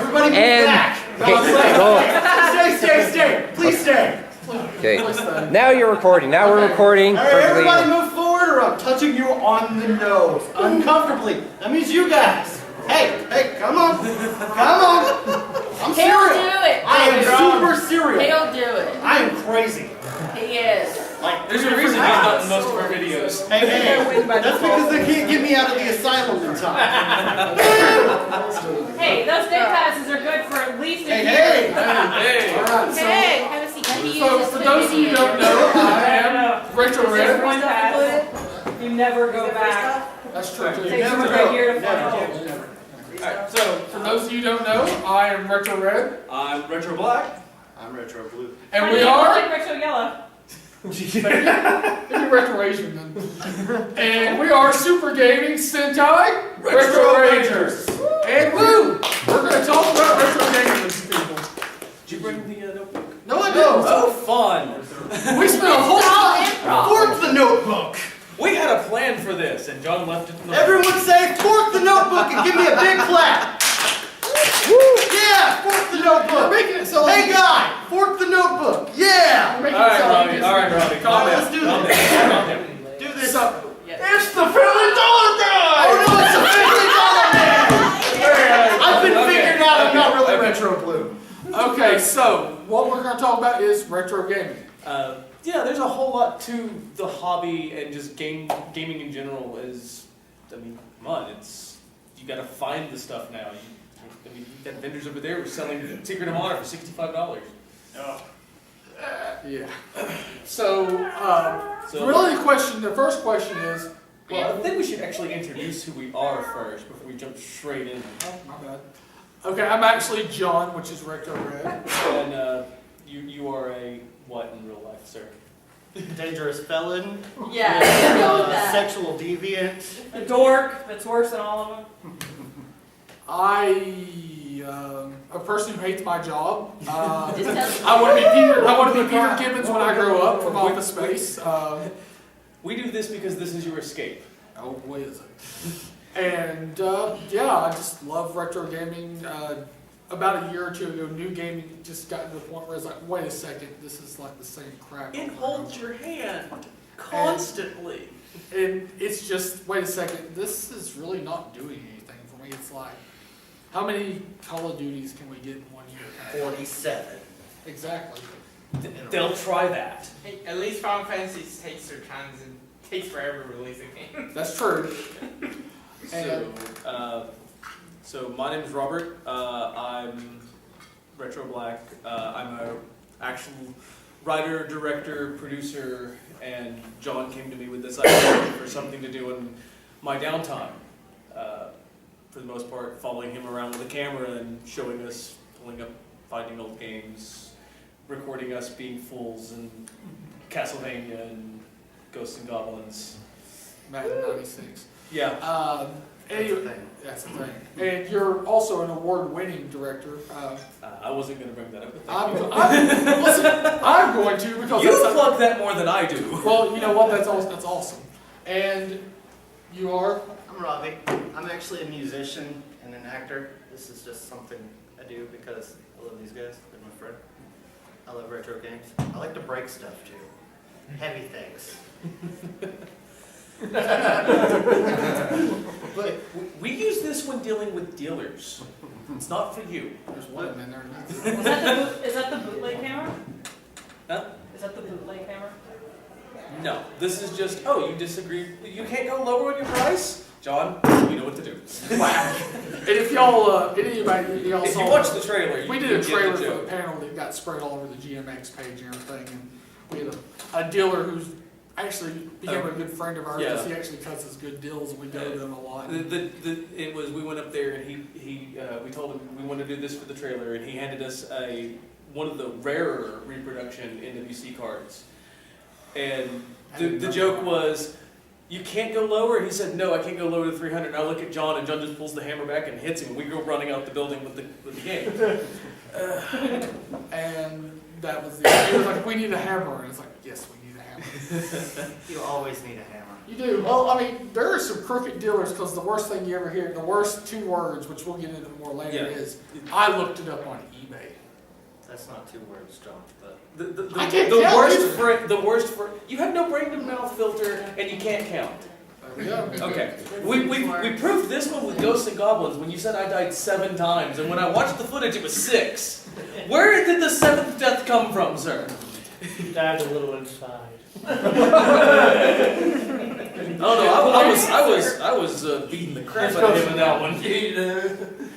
Everybody move back. Stay. Please stay. Okay. Now you're recording. Now we're recording. All right, everybody move forward or I'm touching you on the nose. Uncomfortably. That means you guys. Hey, come on. I'm serious. He'll do it. I am super serious. He'll do it. I am crazy. He is. Like, there's a reason he's not in most of our videos. Hey, that's because they can't get me out of the asylum in time. Hey, those day passes are good for at least a year. Hey. All right, Hey, have a seat. so for those of you who don't know, I am Retro Red. One pass. You never go back. That's true. It takes you a year to find out. Alright, so for those of you who don't know, I am Retro Red. I'm Retro Black. I'm retro blue. And we are like retro yellow. maybe Retro Asian then. And we are Super Gaming Sentai Retro Rangers. And woo! We're going to talk about retro gaming with some people. Did you bring the notebook? No, I didn't. Oh, fun! We spent a whole time. Fork the notebook. We had a plan for this, and John left it in the Everyone say, fork the notebook and give me a big clap. Yeah, fork the notebook. Hey guy, fork the notebook. Yeah. Alright, Robbie, calm down. Let's do Calm this. down. Calm down. Do this. It's the Family Dollar Guy! Oh no, it's a $50 man. I've been figuring out I'm not really retro blue. Okay, so what we're going to talk about is retro gaming. Yeah, there's a whole lot to the hobby and just gaming in general is, I mean, come on, you gotta find the stuff now. You got vendors over there who are selling Secret of Honor for $65. Oh. Yeah. So, really the first question is, well, I think we should actually introduce who we are first before we jump straight in. oh, my bad. Okay, I'm actually John, which is Retro Red. And you are a what in real life, sir? Dangerous felon. Yeah, you know that. Sexual deviant. A dork that's worse than all of them. A person who hates my job. Just tell I want to be Peter Gibbons when I grow up from Office Space. We do this because this is your escape. Oh, boy, is it. And, yeah, I just love retro gaming. About a year or two ago, new gaming just got to the point where it's like, wait a second, this is like the same crap. It holds your hand constantly. And it's just, wait a second, this is really not doing anything for me. It's like, how many Call of Duties can we get in 1 year? 47. Exactly. They'll try that. Hey, at least Final Fantasy takes their time and takes forever to release a game. That's true. So my name is Robert. I'm Retro Black. I'm a actual writer, director, producer, and John came to me with this idea for something to do in my downtime. For the most part, following him around with a camera and showing us, pulling up, finding old games, recording us being fools and Castlevania and Ghosts and Goblins. Madden 96. Yeah. Anyway, that's the thing. And you're also an award-winning director. I wasn't going to bring that up. Listen, I'm going to because You plug that more than I do. Well, you know what? That's awesome. And you are? I'm Robbie. I'm actually a musician and an actor. This is just something I do because I love these guys. They're my friend. I love retro games. I like to break stuff too. Heavy things. But we use this when dealing with dealers. It's not for you. There's one in there. Is that the bootleg camera? Huh? Is that the bootleg camera? No. This is just, oh, you disagree. You can't go lower on your price? John, you know what to do. Wow. And if y'all, anybody, y'all If saw, you watch the trailer, we you did a get the trailer for joke. the panel that got spread all over the GMX page and everything. And we had a dealer who's actually became a good friend of ours because he actually cuts us good deals and we go to him a lot. We went up there and we told him we want to do this for the trailer and he handed us one of the rarer reproduction NWC cards. And the joke was, you can't go lower? He said, no, I can't go lower to 300. And I look at John and John just pulls the hammer back and hits him. We go running out the building with the game. And that was he was like, we need a hammer. And it's like, yes, we need a hammer. You always need a hammer. You do. Well, I mean, there are some crooked dealers because the worst thing you ever hear, the worst 2 words, which we'll get into more later, Yeah. is I looked it up on eBay. That's not 2 words, John, but I can't count either. the worst for you have no brain to mouth filter and you can't count. Yeah. Okay, we proved this one with Ghosts and Goblins when you said I died 7 times, and when I watched the footage it was 6. Where did the 7th death come from, sir? You died a little inside. Oh no, I was beating the crap out of him in that one.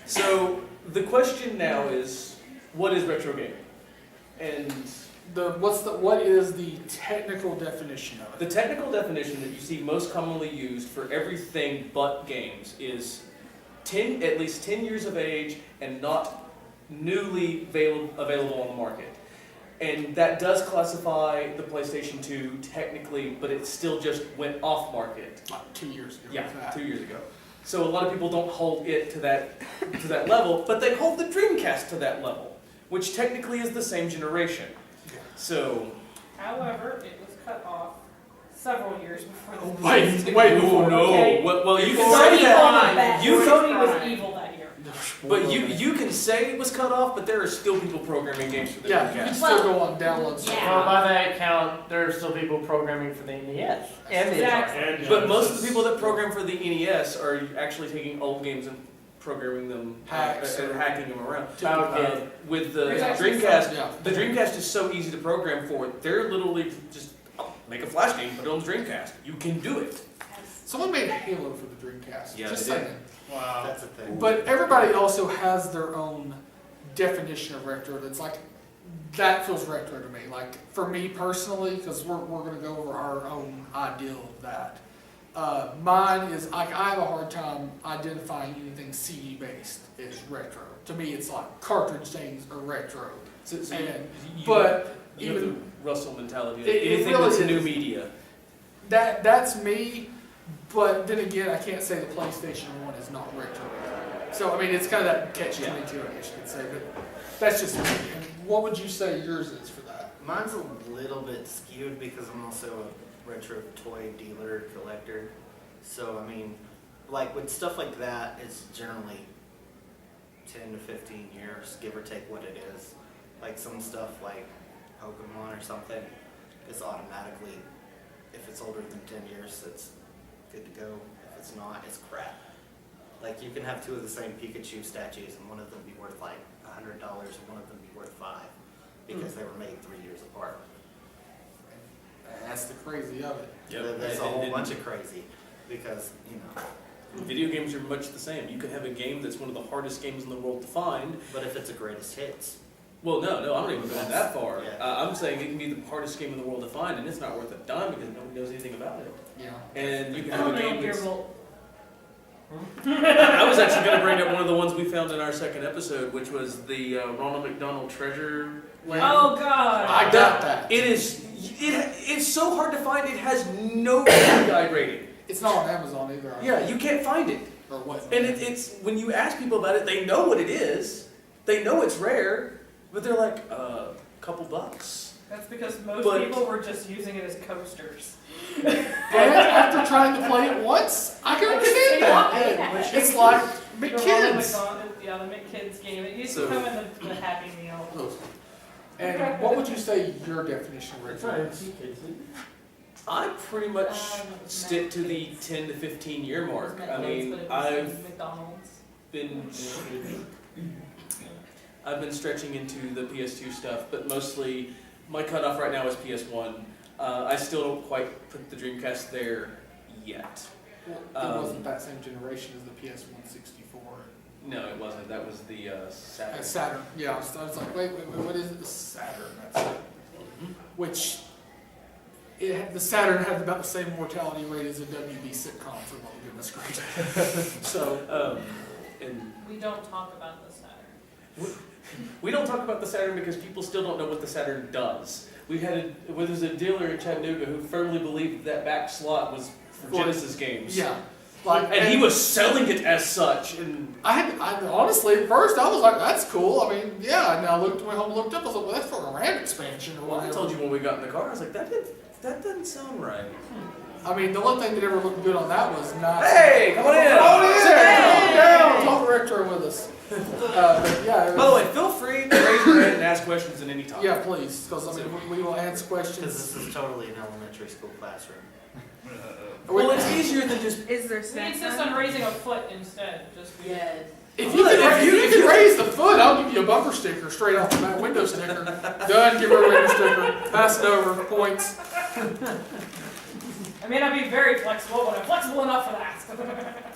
So the question now is, what is retro gaming? And What is the technical definition of the it? technical definition that you see most commonly used for everything but games is at least 10 years of age and not newly available on the market. And that does classify the PlayStation 2 technically, but it still just went off market. Like 2 years ago. Yeah, with that. 2 years ago. So a lot of people don't hold it to that level, but they hold the Dreamcast to that level, which technically is the same generation. So, However, it was cut off several years before the Wait before. no. Okay. Well, you can Sony say that. called it bad. You- Sony was evil that year. But you can say it was cut off, but there are still people programming games for the Yeah, you can Dreamcast. still go on downloads. Yeah. Well, by that count, there are still people programming for the NES and the Exactly. Atari. And But most of the people that program for the NES are actually taking old games and programming them, Hacks. and hacking them around. Okay. With the There's actually Dreamcast, Yeah. the Dreamcast is so easy to program for. They're literally just make a flash game, put it on the Dreamcast. You can do it. Someone made Halo for the Dreamcast. Yeah, Just they did. saying. Wow. that's a thing. But everybody also has their own definition of retro. That's like, that feels retro to me. Like, for me personally, because we're going to go over our own ideal of that. Mine is, like, I have a hard time identifying anything CD based as retro. To me, it's like cartridge games are retro. So And- you, but you have even the Russell mentality. It Anything really that's new is. media. that's me. But then again, I can't say the PlayStation 1 is not retro. So, I mean, it's kind of that catch-22, I guess you could say. But that's just me. And what would you say yours is for that? Mine's a little bit skewed because I'm also a retro toy dealer, collector. So, I mean, like with stuff like that, it's generally 10 to 15 years, give or take what it is. Like some stuff like Pokemon or something, it's automatically, if it's older than 10 years, it's good to go. If it's not, it's crap. Like you can have 2 of the same Pikachu statues and one of them be worth like $100 and one of them be worth $5 because they were made 3 years apart. That's the crazy of it. There's a whole bunch of crazy because, you know. Video games are much the same. You can have a game that's one of the hardest games in the world to find. But if it's a greatest hits, Well, no, I'm not even going that far. Yeah. I'm saying it can be the hardest game in the world to find, and it's not worth a dime because nobody knows anything about it. Yeah. And you can I have don't a know game if you're that's... real. I was actually going to bring up one of the ones we found in our second episode, which was the Ronald McDonald Treasure Land. Oh God. I got that. It's so hard to find. It has no guide rating. It's not on Amazon either. Yeah, you can't find it. Or what? And it's when you ask people about it, they know what it is. They know it's rare, but they're like, couple bucks. That's because most But- people were just using it as coasters. And after trying to play it once, I can understand that. Yeah. It's like The big Ronald kids. McDonald- Yeah, the McKids game. It used So- to come in the Happy Meal. And what would you say your definition of retro is? I pretty much Um, stick to the McDonald's. 10 to 15 year mark. I McDonald's, mean, but it was I've McDonald's. been stretching into the PS2 stuff, but mostly my cutoff right now is PS1. I still don't quite put the Dreamcast there yet. Well, it wasn't that same generation as the PS164. No, it wasn't. That was the Saturn. Saturn. Yeah, I was like, wait, what is it? The Saturn. That's it. Which, the Saturn had about the same mortality rate as a WB sitcom, for what goodness gracious. So, And We don't talk about the Saturn. we don't talk about the Saturn because people still don't know what the Saturn does. There's a dealer in Chattanooga who firmly believed that back slot was for Well, Genesis games. yeah. Like, And he was selling it as such. And I honestly, at first, I was like, that's cool. I mean, yeah, and I went home and looked up, I was like, well, that's for a RAM expansion or well, I whatever. told you when we got in the car, I was like, that doesn't sound right. I mean, the one thing that ever looked good on that was not. Hey, come on in. Sit down. Talk retro with us. But yeah. It By the was- way, feel free to raise your hand and ask questions at any time. Yeah, please, because I mean, we will answer Because questions. this is totally an elementary school classroom. Well, it's easier than just. Is there We snacks? insist on raising a foot instead, just. Yes. If you can raise the foot, I'll give you a bumper sticker straight off the bat, window sticker. Done, give her a window sticker, pass it over, points. I may not be very flexible, but I'm flexible enough for that.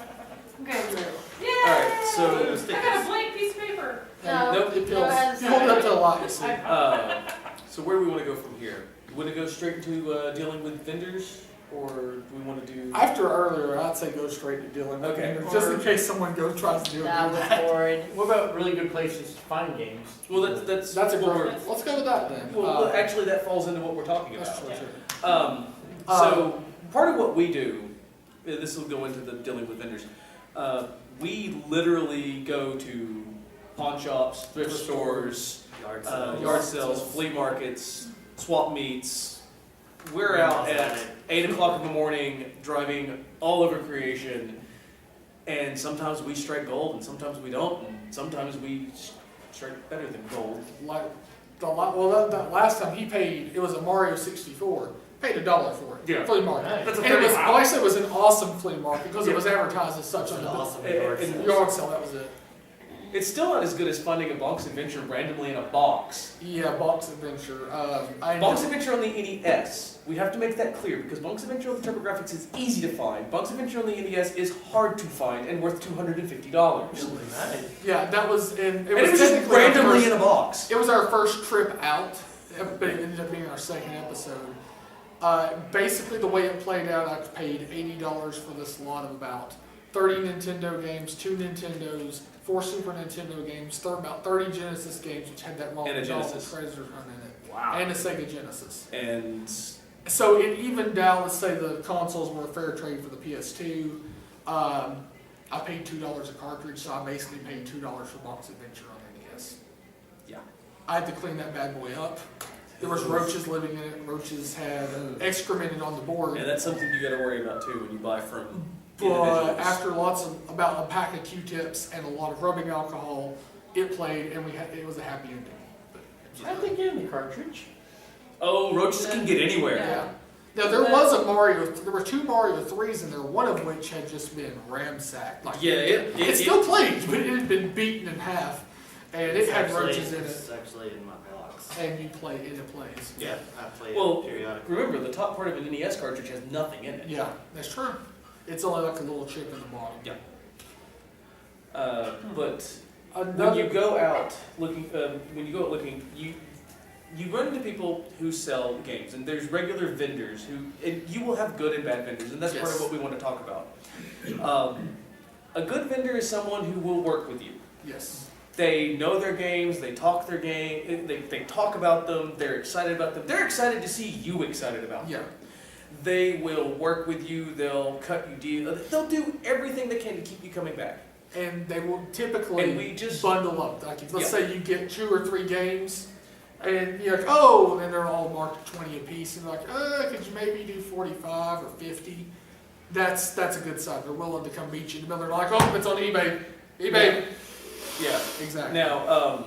Okay, Lou. Yay! Alright, so- I got a blank piece of paper. No, Nope, it go ahead. feels, you hold it up to the light, you see. So where do we want to go from here? Do we want to go straight into dealing with vendors, or do we want to do? After earlier, I'd say go straight to dealing with Okay. vendors, just in case someone tries to do it. That was boring. What about really good places to find games? Well, that's That's a what great, we're- let's go with that then. Well, actually, that falls into what we're talking That's about. true, too. So part of what we do, this will go into the dealing with vendors. We literally go to pawn shops, thrift stores, yard sales, flea markets, swap meets. We're out at 8 o'clock in the morning driving all over creation, and sometimes we strike gold, and sometimes we don't, and sometimes we strike better than gold. Like, that last time he paid, it was a Mario 64, paid $1 for it. Yeah. Flea market. That's a And it was, wow. like I said, it was an awesome flea market, because it was advertised as such Such on an the awesome And- yard and sale. yard sale, that was it. It's still not as good as finding a Bonk's Adventure randomly in a box. Yeah, Box Adventure, I. Bonk's Adventure on the NES, we have to make that clear, because Bonk's Adventure on the TurboGrafx is easy to find. Bonk's Adventure on the NES is hard to find and worth $250. Yeah, that was, and And it was just technically our randomly first- in a box. It was our first trip out, but it ended up being our second episode. Basically, the way it played out, I paid $80 for this lot of about 30 Nintendo games, 2 Nintendos, 4 Super Nintendo games, about 30 Genesis games, which had that wrong And a Genesis. treasure hunt in it, Wow. and a Sega Genesis. And So it evened out. Let's say the consoles were a fair trade for the PS2. I paid $2 a cartridge, so I basically paid $2 for Box Adventure on NES. Yeah. I had to clean that bad boy up. There was roaches living in it. Roaches had excremented on the board. and that's something you gotta worry about too when you buy from But individuals. after about a pack of Q-tips and a lot of rubbing alcohol, it played, and it was a happy ending. I think in the cartridge. Oh, roaches can get anywhere. Yeah. Now there was a Mario. There were 2 Mario 3s in there. One of which had just been ramsacked. Like Yeah, it still played, but it had been beaten in half, and it had roaches in it. It's actually in my box. And you play, and it plays. Yeah, I play Well, it periodically. remember, the top part of an NES cartridge has nothing in it. Yeah, that's true. It's only like a little chip in the bottom. Yeah. But when Another, you go out looking, you run into people who sell games, and there's regular vendors and you will have good and bad vendors, and that's part of Yes. what we want to talk about. A good vendor is someone who will work with you. yes, They know their games, they talk their game, they talk about them, they're excited about them, they're excited to see you excited about them. yeah, They will work with you, they'll cut you deal, they'll do everything they can to keep you coming back. and they will typically And we just, bundle up. Like if, let's Yeah. say you get 2 or 3 games, and you're like, oh, and they're all marked 20 apiece, and you're like, could you maybe do 45 or 50? That's a good sign. They're willing to come meet you in the middle. They're like, oh, it's on eBay. eBay. yeah. Exactly. Now,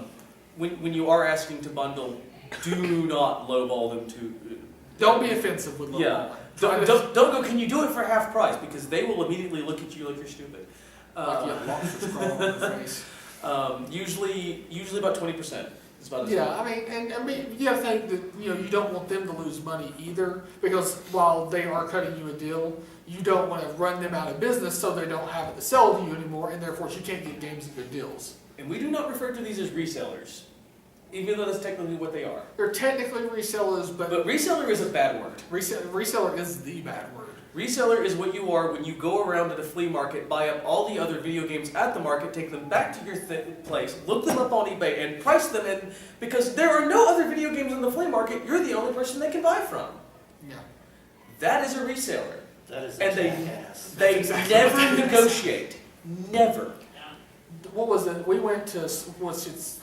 when you are asking to bundle, do not lowball them to. Don't be offensive with Yeah. lowballing. Don't go, can you do it for half price? Because they will immediately look at you like you're stupid. Like you have lobsters crawling on their face. Usually about 20% is about as Yeah, I mean, you gotta think that, you don't want them to lose money either, because while they are cutting you a deal, you don't wanna run them out of business so they don't have it to sell to you anymore, and therefore you can't get games at good deals. And we do not refer to these as resellers, even though that's technically what they are. They're technically resellers, but But reseller is a bad word. reseller is the bad word. Reseller is what you are when you go around to the flea market, buy up all the other video games at the market, take them back to your place, look them up on eBay, and price them in, because there are no other video games in the flea market, you're the only person they can buy from. Yeah. That is a reseller. That is a And they- jackass. They exactly never what it is. negotiate. Never. what was it? We went to there's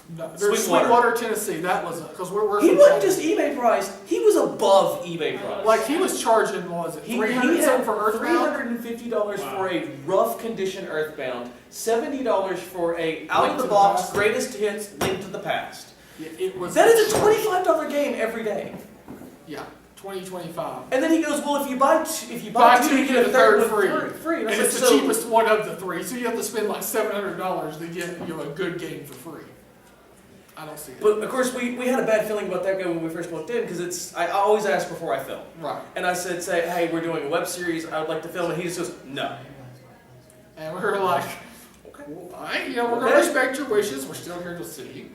Sweetwater. Sweetwater, Tennessee. That was it because we're He from wasn't Texas. just eBay priced, he was above eBay price. Like he was charging, what was it, He 300 had something for Earthbound? $350 Wow. for a rough condition Earthbound, $70 for a out Link of to the the box Past. greatest hits, Link to the Past. Yeah, it was. That is a $25 game every day. Yeah, 2025. And then he goes, well, if you buy Buy two, two, you get a third one free. And I was it's the like, so- cheapest one of the three, so you have to spend like $700 to get a good game for free. I don't see it. But of course, we had a bad feeling about that guy when we first walked in because I always ask before I film. Right. And I said, hey, we're doing a web series. I would like to film, and he just goes, no. And we were like, Okay. well, all right, we're going to Okay. respect your wishes. We're still here to see.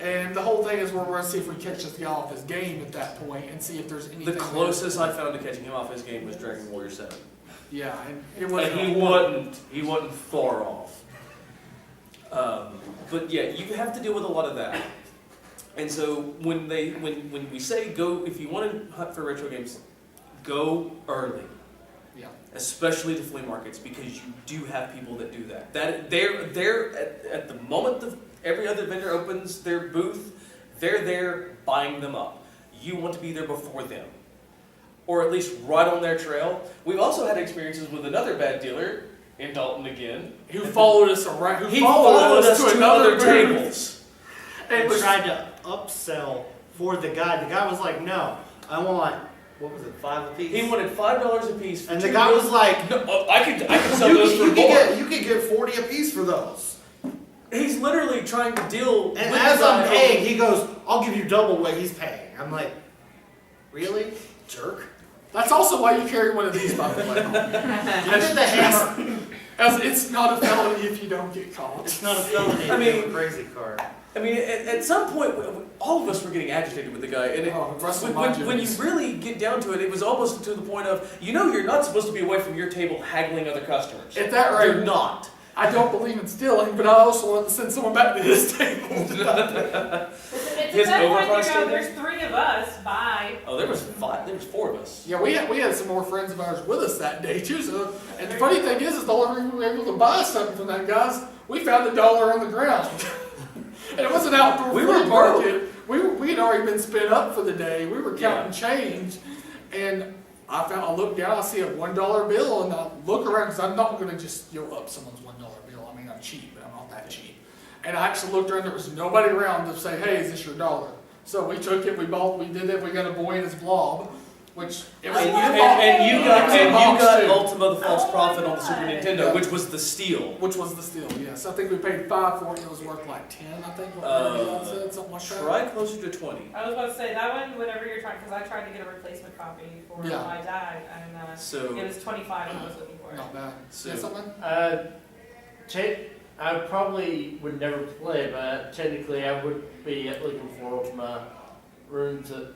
And the whole thing is we're going to see if we catch this guy off his game at that point and see if there's anything. The closest I found to catching him off his game was Dragon Warrior 7. Yeah, and it wasn't. And he wasn't far off. But yeah, you have to deal with a lot of that. And so when we say go, if you want to hunt for retro games, go early. Yeah. Especially to flea markets, because you do have people that do that. They're at the moment every other vendor opens their booth, they're there buying them up. You want to be there before them, or at least right on their trail. We've also had experiences with another bad dealer in Dalton again. Who followed us around? He followed us to booth. other tables. And tried to upsell for the guy. The guy was like, no, I want, what was it, 5 apiece? He wanted $5 a piece for And two the guy deals. was like, No, I could sell those for more. you could get 40 apiece for those. He's literally trying to deal with And the as guy I'm who- paying, he goes, I'll give you double what he's paying. I'm like, really? Jerk. That's also why you carry one of these, by the way. I did the hammer. As it's not a felony if you don't get caught. It's not a felony. I mean- it's a crazy card. I mean, at some point, all of us were getting agitated with the guy, and when you really get down to it, it was almost to the point of, you're not supposed to be away from your table haggling other customers. At that You're rate, not. I don't believe in stealing, but I also want to send someone back to his table. It's His at that point overpriced you go, table? there's 3 of us, bye. Oh, there was 4 of us. Yeah, we had some more friends of ours with us that day too. So, and the funny thing is the only reason we were able to buy something from that guys, we found $1 on the ground, and it was an outdoor We flea were broke. market. We had already been spent up for the day. We were counting change, and I look down, I see a $1 bill, and I look around because I'm not going to just up someone's $1 bill. I mean, I'm cheap, but I'm not that cheap. And I actually looked around, there was nobody around to say, hey, is this your dollar? So we took it, we did it, we got a boy in his blob, which it was. And you got it was a box, too. Ultima the False Prophet on the Super Nintendo, which was the steal. Which was the steal, yes. I think we paid $5 for it, it was worth like 10, I think, what Mary said, something like that. Try closer to 20. I was about to say, that one, whenever you're trying, because I tried to get a replacement copy for Yeah. my dad, and So, it was 25 I was looking for. Not bad. So- Yeah, something? I probably would never play, but technically I would be looking for my Runes of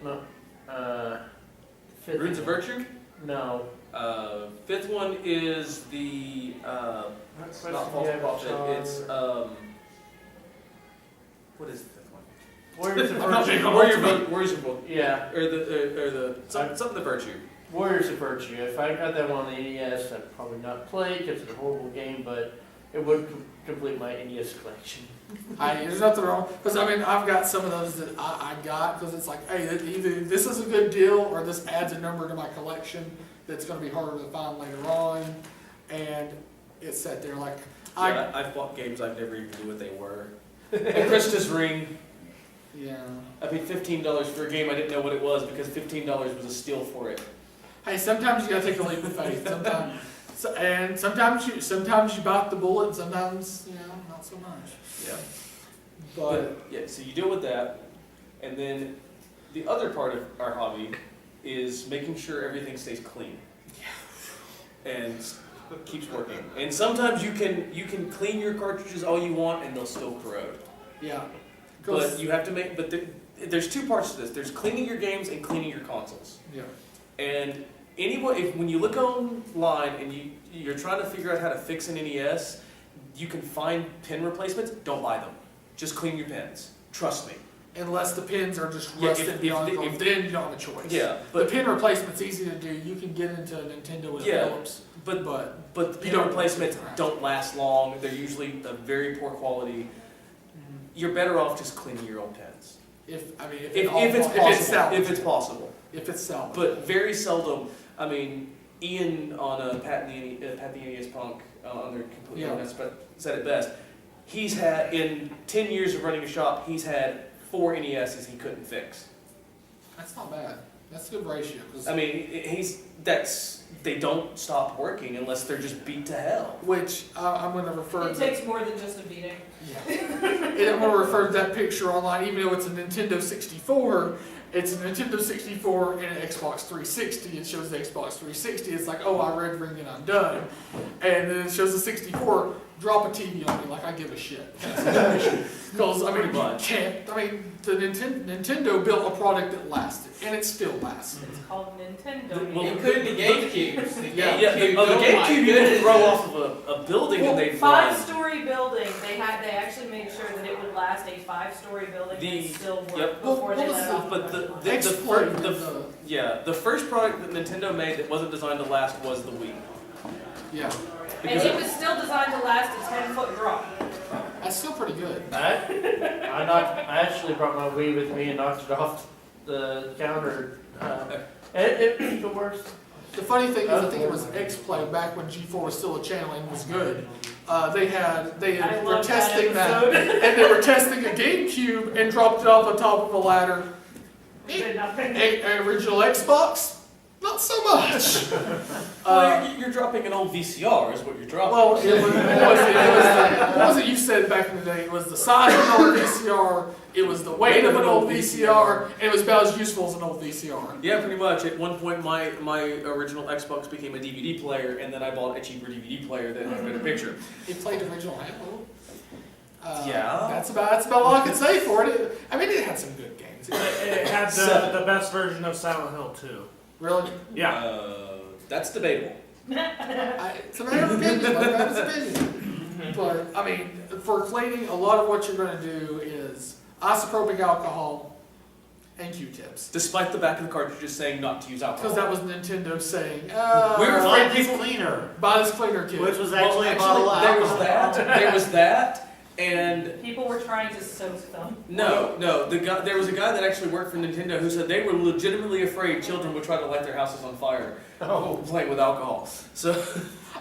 fifth Runes of Virtue? No. Fifth one is the it's not False Prophet. It's what is the fifth one? Warriors of I'm not big Virtue. on Warriors of Virtue. Yeah, Or the something of Virtue. Warriors of Virtue. If I got that one on the NES, I'd probably not play because it's a horrible game, but it would complete my NES collection. There's nothing wrong, because I mean, I've got some of those that I got, because it's like, hey, either this is a good deal, or this adds a number to my collection that's going to be harder to find later on, and it's set there like, I've bought games I've never even knew what they were. A Christus Ring. yeah. I paid $15 for a game I didn't know what it was because $15 was a steal for it. Hey, sometimes you gotta take a leap of faith. Sometimes you bite the bullet, and sometimes not so much. Yeah. But Yeah, so you deal with that, and then the other part of our hobby is making sure everything stays clean. And keeps working. And sometimes you can clean your cartridges all you want and they'll still corrode. yeah, But you have to there's two parts to this. There's cleaning your games and cleaning your consoles. yeah, And when you look online and you're trying to figure out how to fix an NES, you can find pin replacements. Don't buy them. Just clean your pins. Trust me. unless the pins are just Yeah, rusted beyond growth, then you don't have a choice. Yeah, The but pin replacement's easy to do. You can get into a Nintendo with Yeah. Phillips, but but the pin don't replacements replace it. don't last long. They're usually of very poor quality. You're better off just cleaning your old pins. if If it's possible. salvageable. If it's possible. If it's salvageable. But very seldom, I mean, Ian on Pat the NES Punk on their completely Yeah. honest, but said it best. He's had, in 10 years of running a shop, he's had 4 NESs he couldn't fix. That's not bad. That's a good ratio. 'Cause- I mean, they don't stop working unless they're just beat to hell. which I'm going to refer It to. takes more than just a beating. Yeah. And I'm going to refer to that picture online, even though it's a Nintendo 64. It's a Nintendo 64 and an Xbox 360. It shows the Xbox 360. It's like, oh, I red ring and I'm done. And then it shows the 64. Drop a TV on me like I give a shit. Because I mean, Pretty much. you can't. I mean, the Nintendo built a product that lasted, and it still lasts. It's called Nintendo. Well, Including the GameCubes. The Yeah. Yeah, the oh my GameCube you goodness. could throw off of a building and they'd fly. 5-story building. They actually made sure that it would last a 5-story building and still work Yep. before What they was let it the- off. But the Exploit the first product that Nintendo made that wasn't designed to last was the Wii. yeah, And Because it was still designed to last a 10-foot drop. that's still pretty good. I actually brought my Wii with me and knocked it off the counter. It works. The funny thing is, I think it was X-Play back when G4 was still a channel and was good. They I were love that testing that, episode. and they were testing a GameCube and dropped it off the top of a ladder. Did nothing. Original Xbox, not so much. well, you're dropping an old VCR is what you're dropping. Well, what was it you said back in the day? It was the size of an old VCR, it was the weight of an old VCR, and it was about as useful as an old VCR. Yeah, pretty much. At one point, my original Xbox became a DVD player, and then I bought a cheaper DVD player that had a better picture. It played original Halo. Yeah. That's about all I can say for it. I mean, it had some good games. It had the best version of Silent Hill too. Really? Yeah. That's debatable. It's a matter of opinion. It's an opinion. But I mean, for cleaning, a lot of what you're going to do is isopropyl alcohol and Q-tips. Despite the back of the cartridges saying not to use alcohol. Because that was Nintendo saying, We're Buy afraid this cleaner, buy this cleaner kit. which was Well, actually a bottle of there was alcohol. that. There was that. And People were trying to soak them. no, there was a guy that actually worked for Nintendo who said they were legitimately afraid children would try to light their houses on fire playing with alcohol. So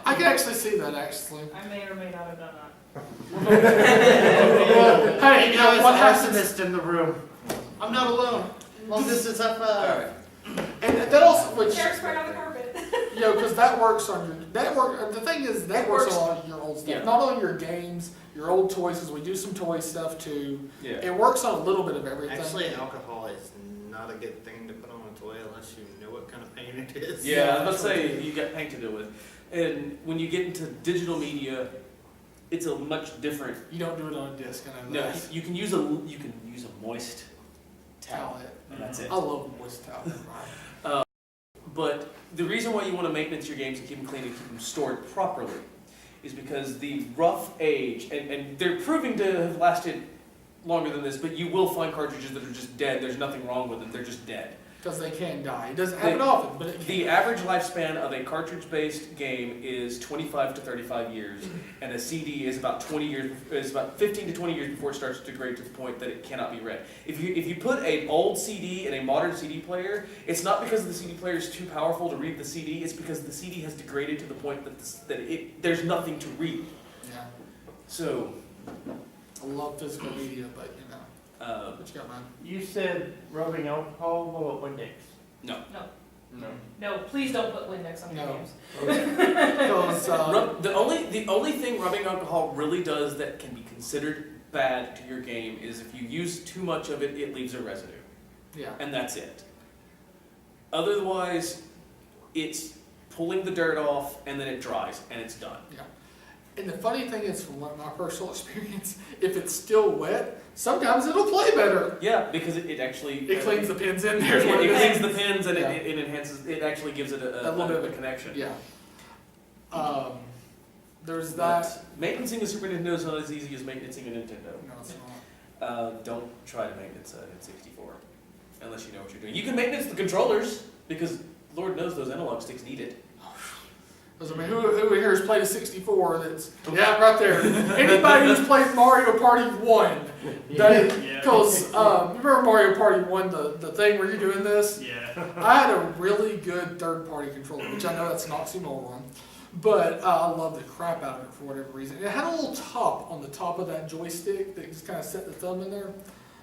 I can actually see that, actually. I may or may not have done that. Hey, you know, what happens? arsonist in the room. I'm not alone. Long distance high five. alright. And that also, which, Hair spray on the carpet. you know, because that works on your, the thing is, that It works works. on a lot of your old stuff. Yeah. Not on your games, your old toys, because we do some toy stuff too. Yeah. It works on a little bit of everything. Actually, alcohol is not a good thing to put on a toy unless you know what kind of paint it is. Yeah, I was about to that's say you got paint to deal with. And when you get into digital media, it's a much different. You don't do it on a disc, I know No, that. you can use a moist towel, Towel it. and that's it. I love moist towel. But the reason why you want to maintenance your games and keep them clean and keep them stored properly is because the rough age, and they're proving to have lasted longer than this, but you will find cartridges that are just dead. There's nothing wrong with them. They're just dead. Because they can die. It doesn't happen often, but it can. The average lifespan of a cartridge-based game is 25 to 35 years, and a CD is about 20 years. Is about 15 to 20 years before it starts to degrade to the point that it cannot be read. If you put an old CD in a modern CD player, it's not because the CD player is too powerful to read the CD. It's because the CD has degraded to the point that there's nothing to read. Yeah. So. I love physical media, but you know. What you got, man? You said rubbing alcohol. What about Windex? No. No. No, please don't put Windex on your No. games. Because, The only thing rubbing alcohol really does that can be considered bad to your game is if you use too much of it, it leaves a residue. yeah. And that's it. Otherwise, it's pulling the dirt off and then it dries and it's done. And the funny thing is, from my personal experience, if it's still wet, sometimes it'll play better. Yeah, because it actually It cleans the pins in there. it, is what it is. cleans the pins and Yeah. it enhances. It actually gives it a little bit of a connection. Yeah. There's But that. maintaining a Super Nintendo is not as easy as maintaining a Nintendo. No, it's Don't try to maintenance an N64 unless you know what you're doing. You can maintenance the controllers because Lord knows those analog sticks need it. Because, I mean, who here has played a 64 that's, yeah, right there. Anybody who's played Mario Party 1, because, remember Mario Party 1, the thing where you're doing this? Yeah. I had a really good third-party controller, which I know that's an oxymoron, but I love the crap out of it for whatever reason. It had a little top on the top of that joystick that just kind of set the thumb in there.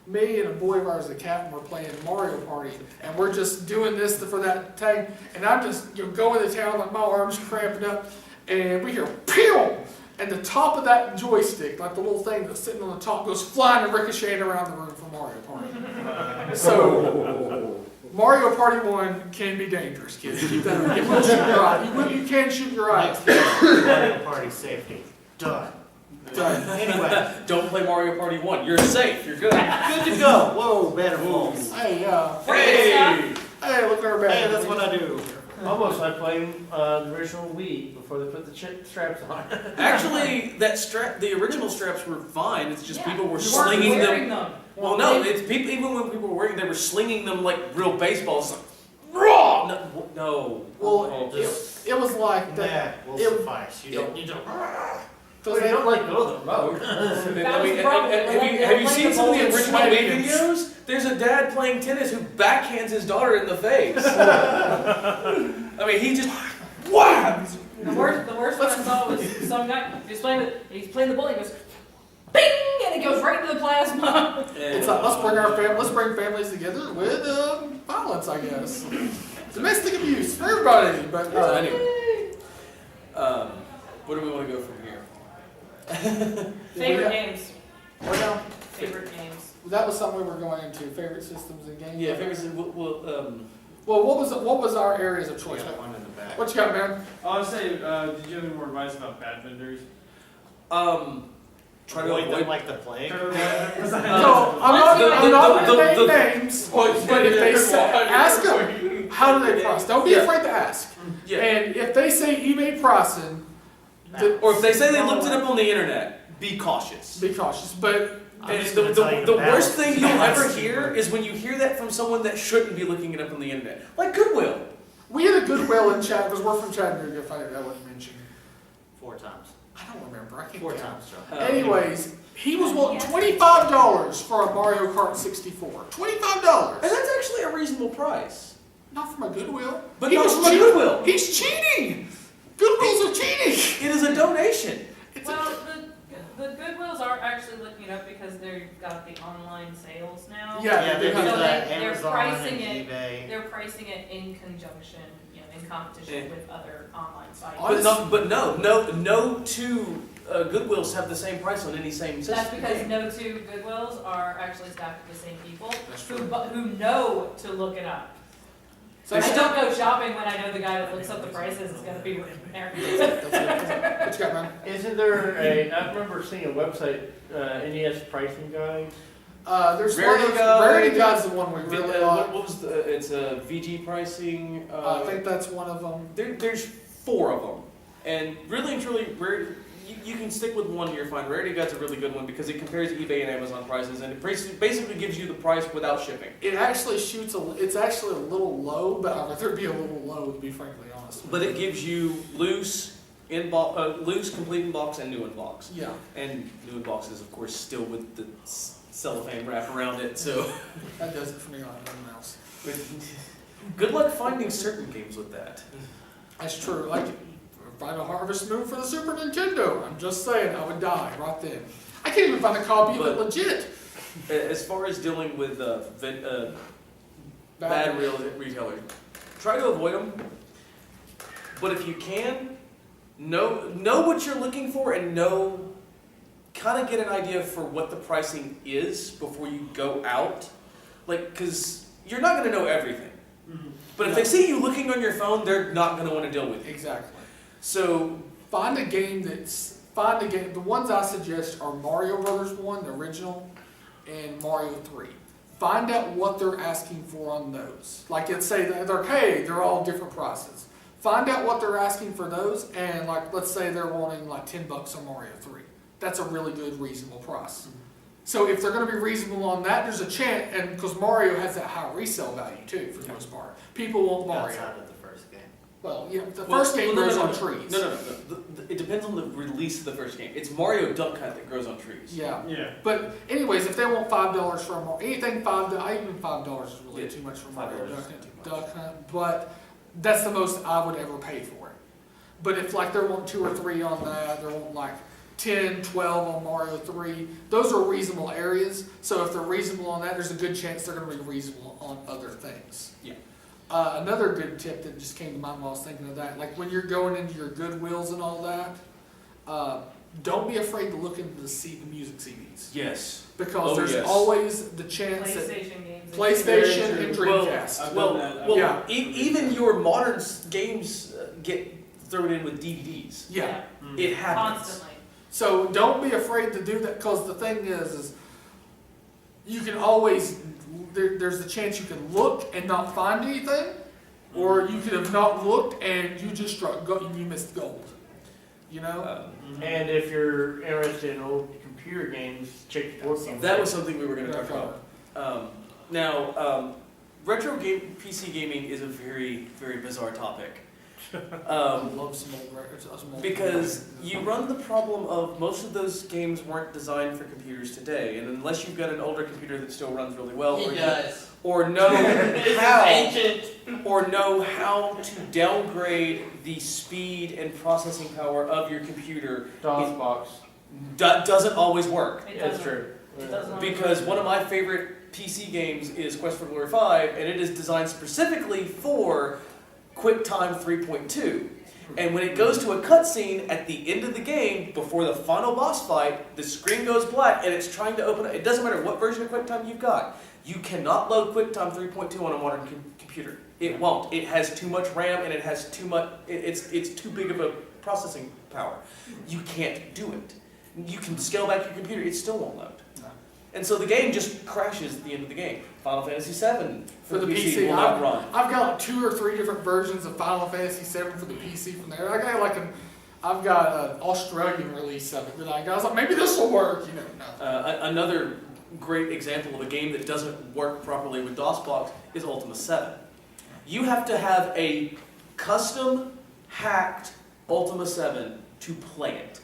Me and a boy of ours, the captain, were playing Mario Party, and we're just doing this for that tag, and I'm just going to town like my arms cramping up, and we hear pew, and the top of that joystick, like the little thing that's sitting on the top, goes flying and ricocheting around the room for Mario Party. So Mario Party 1 can be dangerous, kids. Keep that in mind. It will shoot your eye. You can shoot your eyes. Mario Party safety. Done. Done. Anyway, Don't play Mario Party 1. You're safe. You're good. good to go. Whoa, better falls. Hey, Hey! hey, look at our bag. Hey, that's what I do. Almost like playing the original Wii before they put the straps on. Actually, the original straps were fine. It's just Yeah. people were You weren't slinging wearing them. Well, no, it's people. Even when people were wearing, they were slinging them like real baseballs. Like, raw. No. Well, Just, it was like that. that will it- suffice. You don't need to. Well, they don't like go to the remote. I mean, the problem. have you seen some of the They're original playing Wii the videos? There's a dad playing tennis who backhands his daughter in the face. I mean, he just wham. The worst one I saw was some guy, he's playing the ball, he goes, bing, and it goes right into the plasma. It's like let's bring families together with violence, I guess. Domestic abuse for everybody. But So anyway, where do we want to go from here? Favorite games. Well, now, Favorite games. that was something we were going into. Favorite systems and games. Yeah, favorites. Well, what was our areas of choice? Got one in the back. What you got, man? I was saying, did you have any more advice about bad vendors? Try to Avoid them avoid. like the plague. No, I'm not going to name names, but if they say, ask them, how do they price? Don't be Yeah. afraid to ask. Yeah. And if they say eBay pricing, Or if they say they looked it up on the internet, be cautious. be cautious. But I'm And just the gonna tell you the the worst balance. thing you'll ever hear is when you hear that from someone that shouldn't be looking it up on the internet, like Goodwill. we had a Goodwill in chat because we're from Chattanooga. If I wasn't mentioned, 4 times. I don't remember. I can't 4 count. times, John. Anyways, he was wanting $25 for a Mario Kart 64. $25. And that's actually a reasonable price. Not from a Goodwill. But He not was from a cheating. Goodwill. He's cheating. Goodwills are cheating. It is a donation. Well, the Goodwills are actually looking it up because they've got the online sales now. Yeah, Yeah, they they do have So that. they're Amazon pricing and it. eBay. They're pricing it in conjunction, in competition Yeah. with other online sites. No two Goodwills have the same price on any same system. That's because no two Goodwills are actually staffed with the same people That's who know to look it up. So I don't go shopping when I know the guy that looks up the prices is going to be there. What you got, man? Isn't there I remember seeing a website, NES pricing guide. There's Rarity one of those, Guide. Rarity Guide's the one we really like. what was the? It's a VG pricing. I think that's one of them. There's 4 of them, and really and truly, you can stick with one. You're fine. Rarity Guide's a really good one because it compares eBay and Amazon prices, and it basically gives you the price without shipping. It actually it's actually a little low, but I'd rather be a little low to be frankly honest. But it gives you loose complete in box, and new in box. Yeah. And new in box is of course still with the cellophane wrap around it. So That does it for me on everything else. good luck finding certain games with that. That's true. Like, if I had a Harvest Moon for the Super Nintendo, I'm just saying, I would die right then. I can't even find a copy of it legit. As far as dealing with bad retailers, try to avoid them. But if you can, know what you're looking for and kind of get an idea for what the pricing is before you go out. Like, because you're not going to know everything. But if they see you looking on your phone, they're not going to want to deal with you. Exactly. So Find a game. The ones I suggest are Mario Brothers 1, the original, and Mario 3. Find out what they're asking for on those. Like, let's say they're all different prices. Find out what they're asking for those, and let's say they're wanting like $10 on Mario 3. That's a really good, reasonable price. So if they're going to be reasonable on that, there's a chance, and because Mario has that high resale value too, for the most part. People want Mario. Outside of the first game. Well, you know, the first game grows on trees. No. It depends on the release of the first game. It's Mario Duck Hunt that grows on trees. Yeah. Yeah. But anyways, if they want $5 for a Mario, anything even $5 is really too much for Mario $5 is Duck Hunt. But that's the most I would ever pay for it. But if like they're wanting 2 or 3 on that, they're wanting like 10, 12 on Mario 3, those are reasonable areas. So if they're reasonable on that, there's a good chance they're going to be reasonable on other things. Yeah. Another good tip that just came to mind while I was thinking of that, like when you're going into your Goodwills and all that, don't be afraid to look into the music CDs. Yes. Because Oh, there's yes. always the chance that PlayStation games. PlayStation and Dreamcast. I've Well, done that. well, Yeah. even your modern games get thrown in with DVDs. Yeah. It happens. Constantly. So don't be afraid to do that, because the thing is you can always, there's a chance you can look and not find anything, or you could have not looked and you just you missed gold. You know? And if you're interested in old computer games, check the board game. That was something we were going to talk about. Now, retro PC gaming is a very, very bizarre topic. I love some old records. Because you run the problem of most of those games weren't designed for computers today, and unless you've got an older computer that still runs really well, He does. or know This how, is ancient. or know how to downgrade the speed and processing power of your computer, DOSBox. doesn't always work. It That's doesn't. true. It doesn't. Because one of my favorite PC games is Quest for Glory 5, and it is designed specifically for QuickTime 3.2. And when it goes to a cutscene at the end of the game, before the final boss fight, the screen goes black and it's trying to open up. It doesn't matter what version of QuickTime you've got. You cannot load QuickTime 3.2 on a modern computer. It won't. It has too much RAM and it has too much, it's too big of a processing power. You can't do it. You can scale back your computer, it still won't load. And so the game just crashes at the end of the game. Final Fantasy VII For the PC, will not run. I've got like 2 or 3 different versions of Final Fantasy VII for the PC from there. I've got an Australian release of it that I was like, maybe this will work. You know, no. Another great example of a game that doesn't work properly with DOSBox is Ultima 7. You have to have a custom hacked Ultima 7 to play it.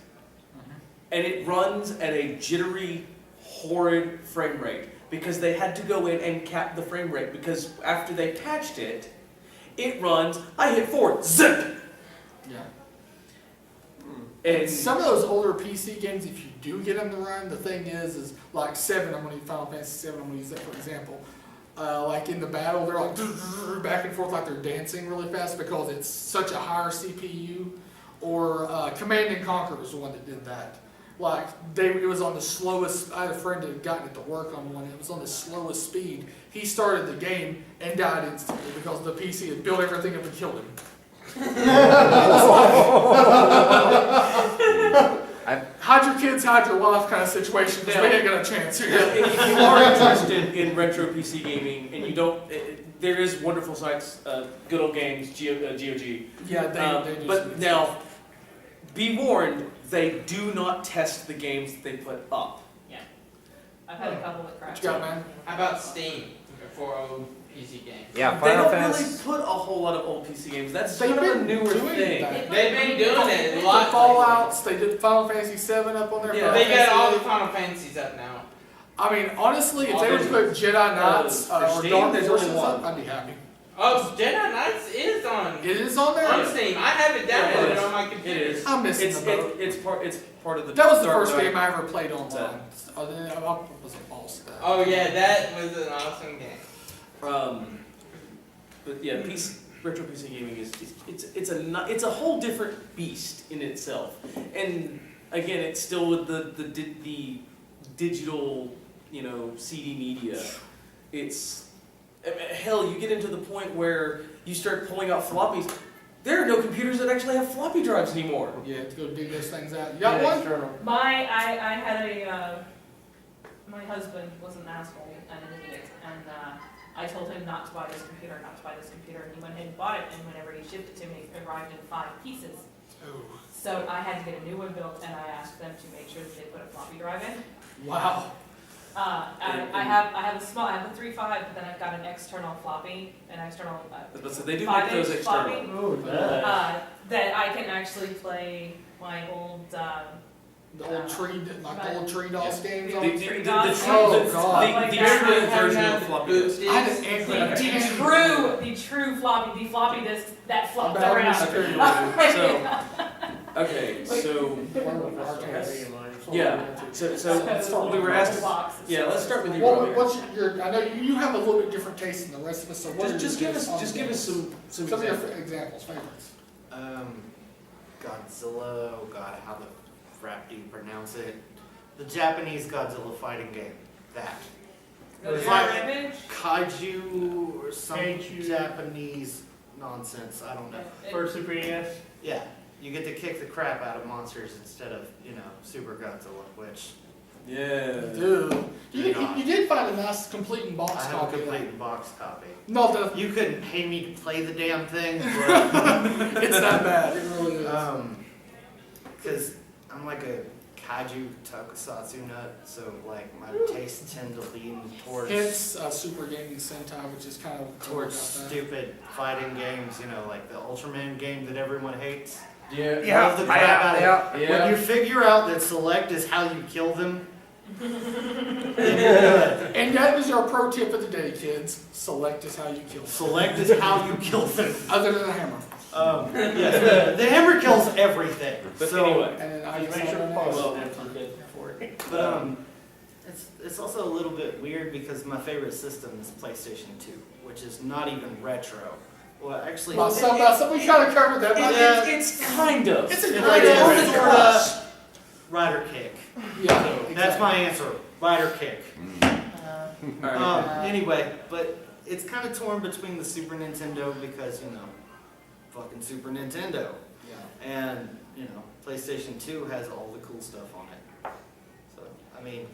And it runs at a jittery, horrid frame rate because they had to go in and cap the frame rate because after they patched it, it runs, I hit 4, zip! Yeah. And Some of those older PC games, if you do get them to run, the thing is like 7, I'm going to use Final Fantasy 7, I'm going to use that for example. Like in the battle, they're like back and forth like they're dancing really fast because it's such a higher CPU. Or Command and Conquer was the one that did that. Like, it was on the slowest, I had a friend that had gotten it to work on one, it was on the slowest speed. He started the game and died instantly because the PC had built everything up and killed him. Hide your kids, hide your wife kind of situation, because we ain't got a chance here. if you are interested in retro PC gaming and you don't, there is wonderful sites, Good Old Games, GOG. Yeah, they do. But now, be warned, they do not test the games that they put up. Yeah. I've had a couple that crashed. What you got, man? How about Steam for old PC games? Yeah, They Final don't Fantasy. really put a whole lot of old PC games. That's They've kind of a been newer doing thing. that. They've been doing it a The lot. Fallouts, they did Final Fantasy 7 up on their Yeah, Final They got Fantasy all the 8. Final Fantasies up now. I mean, honestly, if Oh, they were to put Jedi Knights for or Steam, Dark there's Forces only up, one. I'd be happy. Oh, Jedi Knights is on It is on there? on Steam. I have it downloaded It is. on my It computer. is. I'm missing It's, the boat. it's part of the. That was the Dark first Knight. game I ever played online. I was a boss at that. Oh yeah, that was an awesome game. But yeah, retro PC gaming is it's a whole different beast in itself. And again, it's still with the digital, CD media. It's hell. You get into the point where you start pulling out floppies. There are no computers that actually have floppy drives anymore. Yeah, to go dig those things out. You got one? External. I had my husband was an asshole and an idiot, and I told him not to buy this computer, and he went ahead and bought it, and whenever he shipped it to me, it arrived in 5 pieces. Oh, So I had to get a new one built, and I asked them to make sure that they put a floppy drive in. wow. I have a small, I have a 3.5, but then I've got an external floppy, But so they do make those 5-inch external. floppy, Oh, nice. that I can actually play my old, The old tree, like the old tree DOS games. the on. old tree The dots. Oh, God. the Like true that. version of floppy disk. I had an angry The true floppy disk that flopped I'm around. Okay, so Yeah. so we were asked. Yeah, let's start with you. What, Robbie. what's your, I know you have a little bit different taste than the rest of us, so what are Just your give us takes on games? some Some of your examples. examples, favorites. Godzilla, oh god, how the crap do you pronounce it? The Japanese Godzilla fighting game. That. The Like- image. Kaiju or some Kaiju. Japanese nonsense, I don't know. For Super NES? Yeah, you get to kick the crap out of monsters instead of, Super Godzilla, which Yeah. Dude, you, not. you did find a nice complete in box I have a copy. of that. complete box copy. No, the, You couldn't pay me to play the damn thing, but it's that bad. It really is. because I'm like a kaiju tokusatsu nut, so like my tastes tend to lean towards Hence, Super Gaming Sentai, which is kind of towards about that. stupid fighting games, like the Ultraman game that everyone hates. Yeah. Love the crap out of it. Yeah. When you figure out that select is how you kill them, then you're good. And that was our pro tip of the day, kids. Select is how you kill them. Select is how you kill them. Other than the hammer. Yes, the hammer kills everything. But so, anyway, And then I Just make sure to pause. pause it for good for it. But it's also a little bit weird because my favorite system is PlayStation 2, which is not even retro. Well, actually, We kind of covered that. But Yeah. it's kind of. It's a It's great like answer. sort of Rider Kick. Yeah, That's exactly. my answer. Rider Kick. All right. Anyway, but it's kind of torn between the Super Nintendo because fucking Super Nintendo, Yeah. and PlayStation 2 has all the cool stuff on it. So I mean,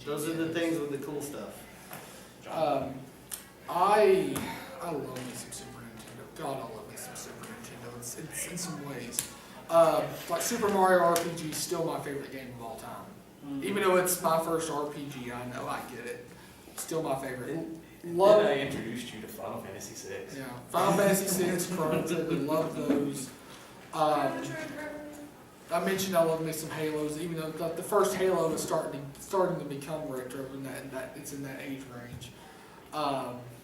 those are the things with the cool stuff. I love me some Super Nintendo. God, I love me some Super Nintendo. It's in some ways. Like Super Mario RPG is still my favorite game of all time. Even though it's my first RPG, I know I get it. Still my favorite. Love Then I introduced you to Final Fantasy VI. Yeah, Final Fantasy VI, Chrono Trigger, love those. I mentioned I love me some Halos, even though the first Halo is starting to become retro, and that it's in that age range.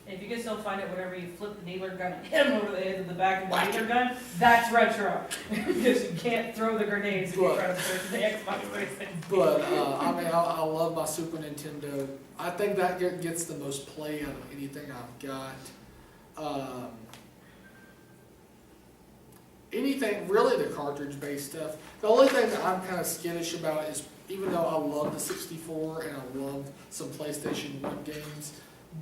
If you guys don't find it, whenever you flip the needler gun and hit him over the head of the back of the Whack needler it. gun, that's retro. Because you can't throw the grenades if you're Look. trying to switch to the Xbox 360. But I love my Super Nintendo. I think that gets the most play out of anything I've got. Anything really the cartridge-based stuff. The only thing that I'm kind of skittish about is, even though I love the 64 and I love some PlayStation 1 games,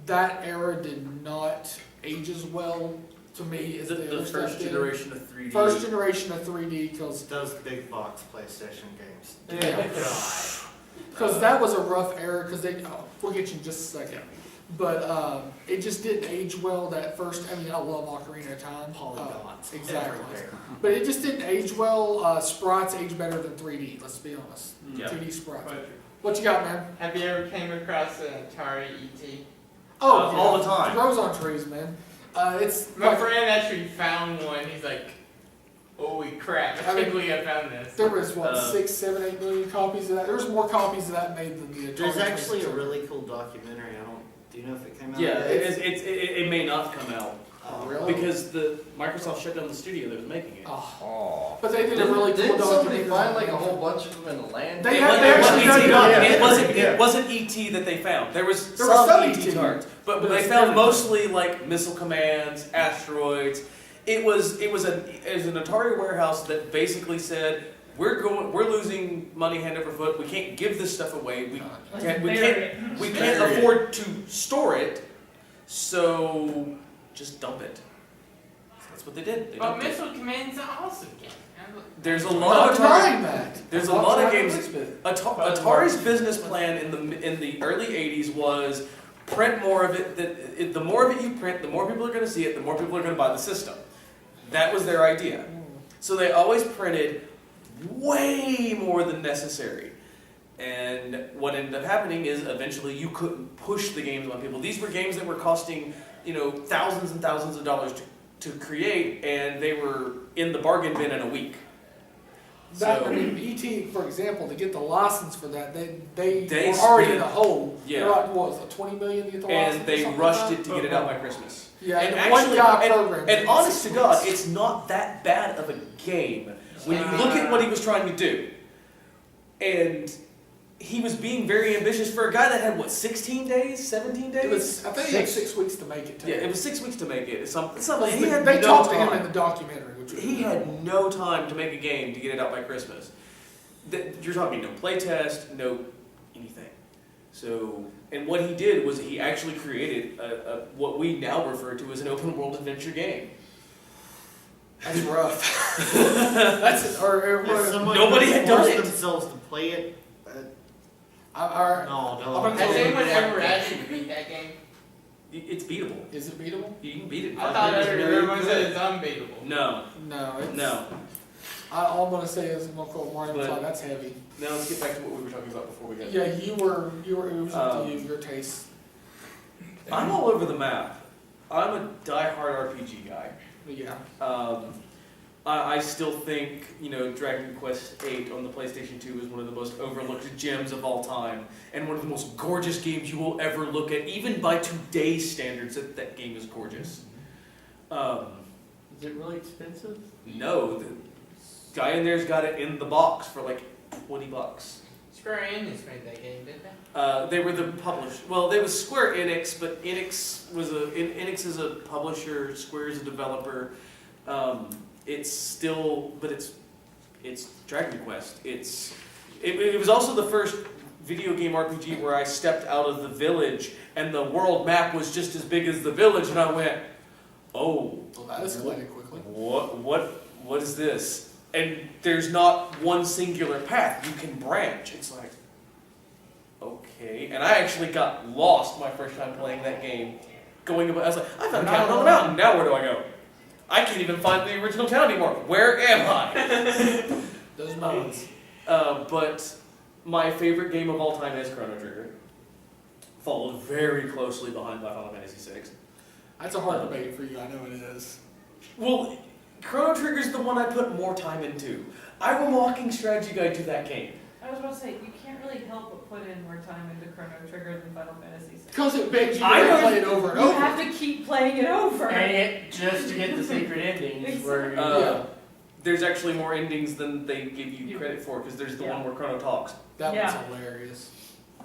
that era did not age as well to me as the other The stuff first did. generation of 3D. First generation of 3D, because Those big box PlayStation games. Yeah. that was a rough era, because we'll get you in just a second. But it just didn't age well that first. I mean, I love Ocarina of Time. Polygons. Exactly. Everywhere. But it just didn't age well. Sprites age better than 3D, let's be honest. Yeah. 2D sprites. But What you got, man? have you ever came across an Atari ET? Oh, all the time. It grows on trees, man. It's My like, friend actually found one. He's like, holy crap, I can't believe I found this. there was, what, Uh, 6, 7, 8 million copies of that? There was more copies of that made than the Atari. There's actually a 2600. really cool documentary. Do you know if it came out? Yeah, yet? it may not come out Oh, really? because the Microsoft shut down the studio that was making it. Oh. Oh. But they did a really cool Didn't somebody documentary. find like a whole bunch of them in the land? They It have- wasn't- they actually it wasn't done ET. it. It wasn't. Yeah. It wasn't ET that they found. There was There was some ET ET. cards, but But they it's found everything. mostly like missile commands, asteroids. It was an Atari warehouse that basically said, we're losing money hand over foot. We can't give this stuff away. We can't Bury it. afford to store it. So just dump it. That's what they did. They But dumped it. Missile Command's an awesome game. There's a I'm lot not of Atari. denying that. There's a I'm not lot of denying games. it. Atari's business plan in the early '80s was print more of it. The more of it you print, the more people are going to see it. The more people are going to buy the system. That was their idea. So they always printed way more than necessary. And what ended up happening is eventually you couldn't push the games on people. These were games that were costing, thousands and thousands of dollars to create, and they were in the bargain bin in a week. That, So- ET, for example, to get the license for that, they They were already spent- in a hole. Yeah. They're like, what was it, 20 million to get the license? And or they something rushed like it to get it out by Christmas. that? Yeah, And and one actually- guy and- programmed it And in honest to 6 God, weeks. it's not that bad of a game when you look at what he was trying to do. And he was being very ambitious for a guy that had, 16 days, 17 days? It was, I think he had 6 weeks to make it. Yeah, it was 6 weeks to make it. Something Like, he had they no talked to him in time. the documentary, which was He had no time to make a game to get it out by Christmas. You're talking no playtest, no anything. So, and what he did was he actually created what we now refer to as an open world adventure game. That's rough. That's or If someone Nobody could had done force it. themselves to play it. our, No, I'm Has gonna- anyone ever actually beat that game? It's beatable. is it beatable? You can beat it. in I 5 thought minutes. everyone said it's unbeatable. No, No, it's, no. All I'm gonna say is I'm gonna quote Mario But- McFly, that's heavy. Now let's get back to what we were talking about before we got. Yeah, it was up to you, Um, your taste. I'm all over the map. I'm a die-hard RPG guy. Yeah. I still think, Dragon Quest VIII on the PlayStation 2 is one of the most overlooked gems of all time, and one of the most gorgeous games you will ever look at. Even by today's standards, that game is gorgeous. Is it really expensive? No, the guy in there's got it in the box for like $20. Square Enix made that game, didn't they? They were the publisher. Well, they was Square Enix, but Enix is a publisher. Square is a developer. It's still, but it's Dragon Quest. It was also the first video game RPG where I stepped out of the village and the world map was just as big as the village, and I went, oh, Well, that escalated quickly. what is this? And there's not one singular path. You can branch. It's like, okay. And I actually got lost my first time playing that game. I was like, I found a cabin on the mountain. Now where do I go? I can't even find the original town anymore. Where am I? Those moments. But my favorite game of all time is Chrono Trigger. Followed very closely behind by Final Fantasy VI. That's a hard debate for you, I know it is. Well, Chrono Trigger's the one I put more time into. I'm a walking strategy guide to that game. I was about to say, you can't really help but put in more time into Chrono Trigger than Final Fantasy VI. Because it begs you I to don't- play it over and You over. have to keep playing it over. And it, just to get the secret endings where Yeah. There's actually more endings than they give you credit for, because there's the Yeah. one where Chrono talks. That Yeah. one's hilarious.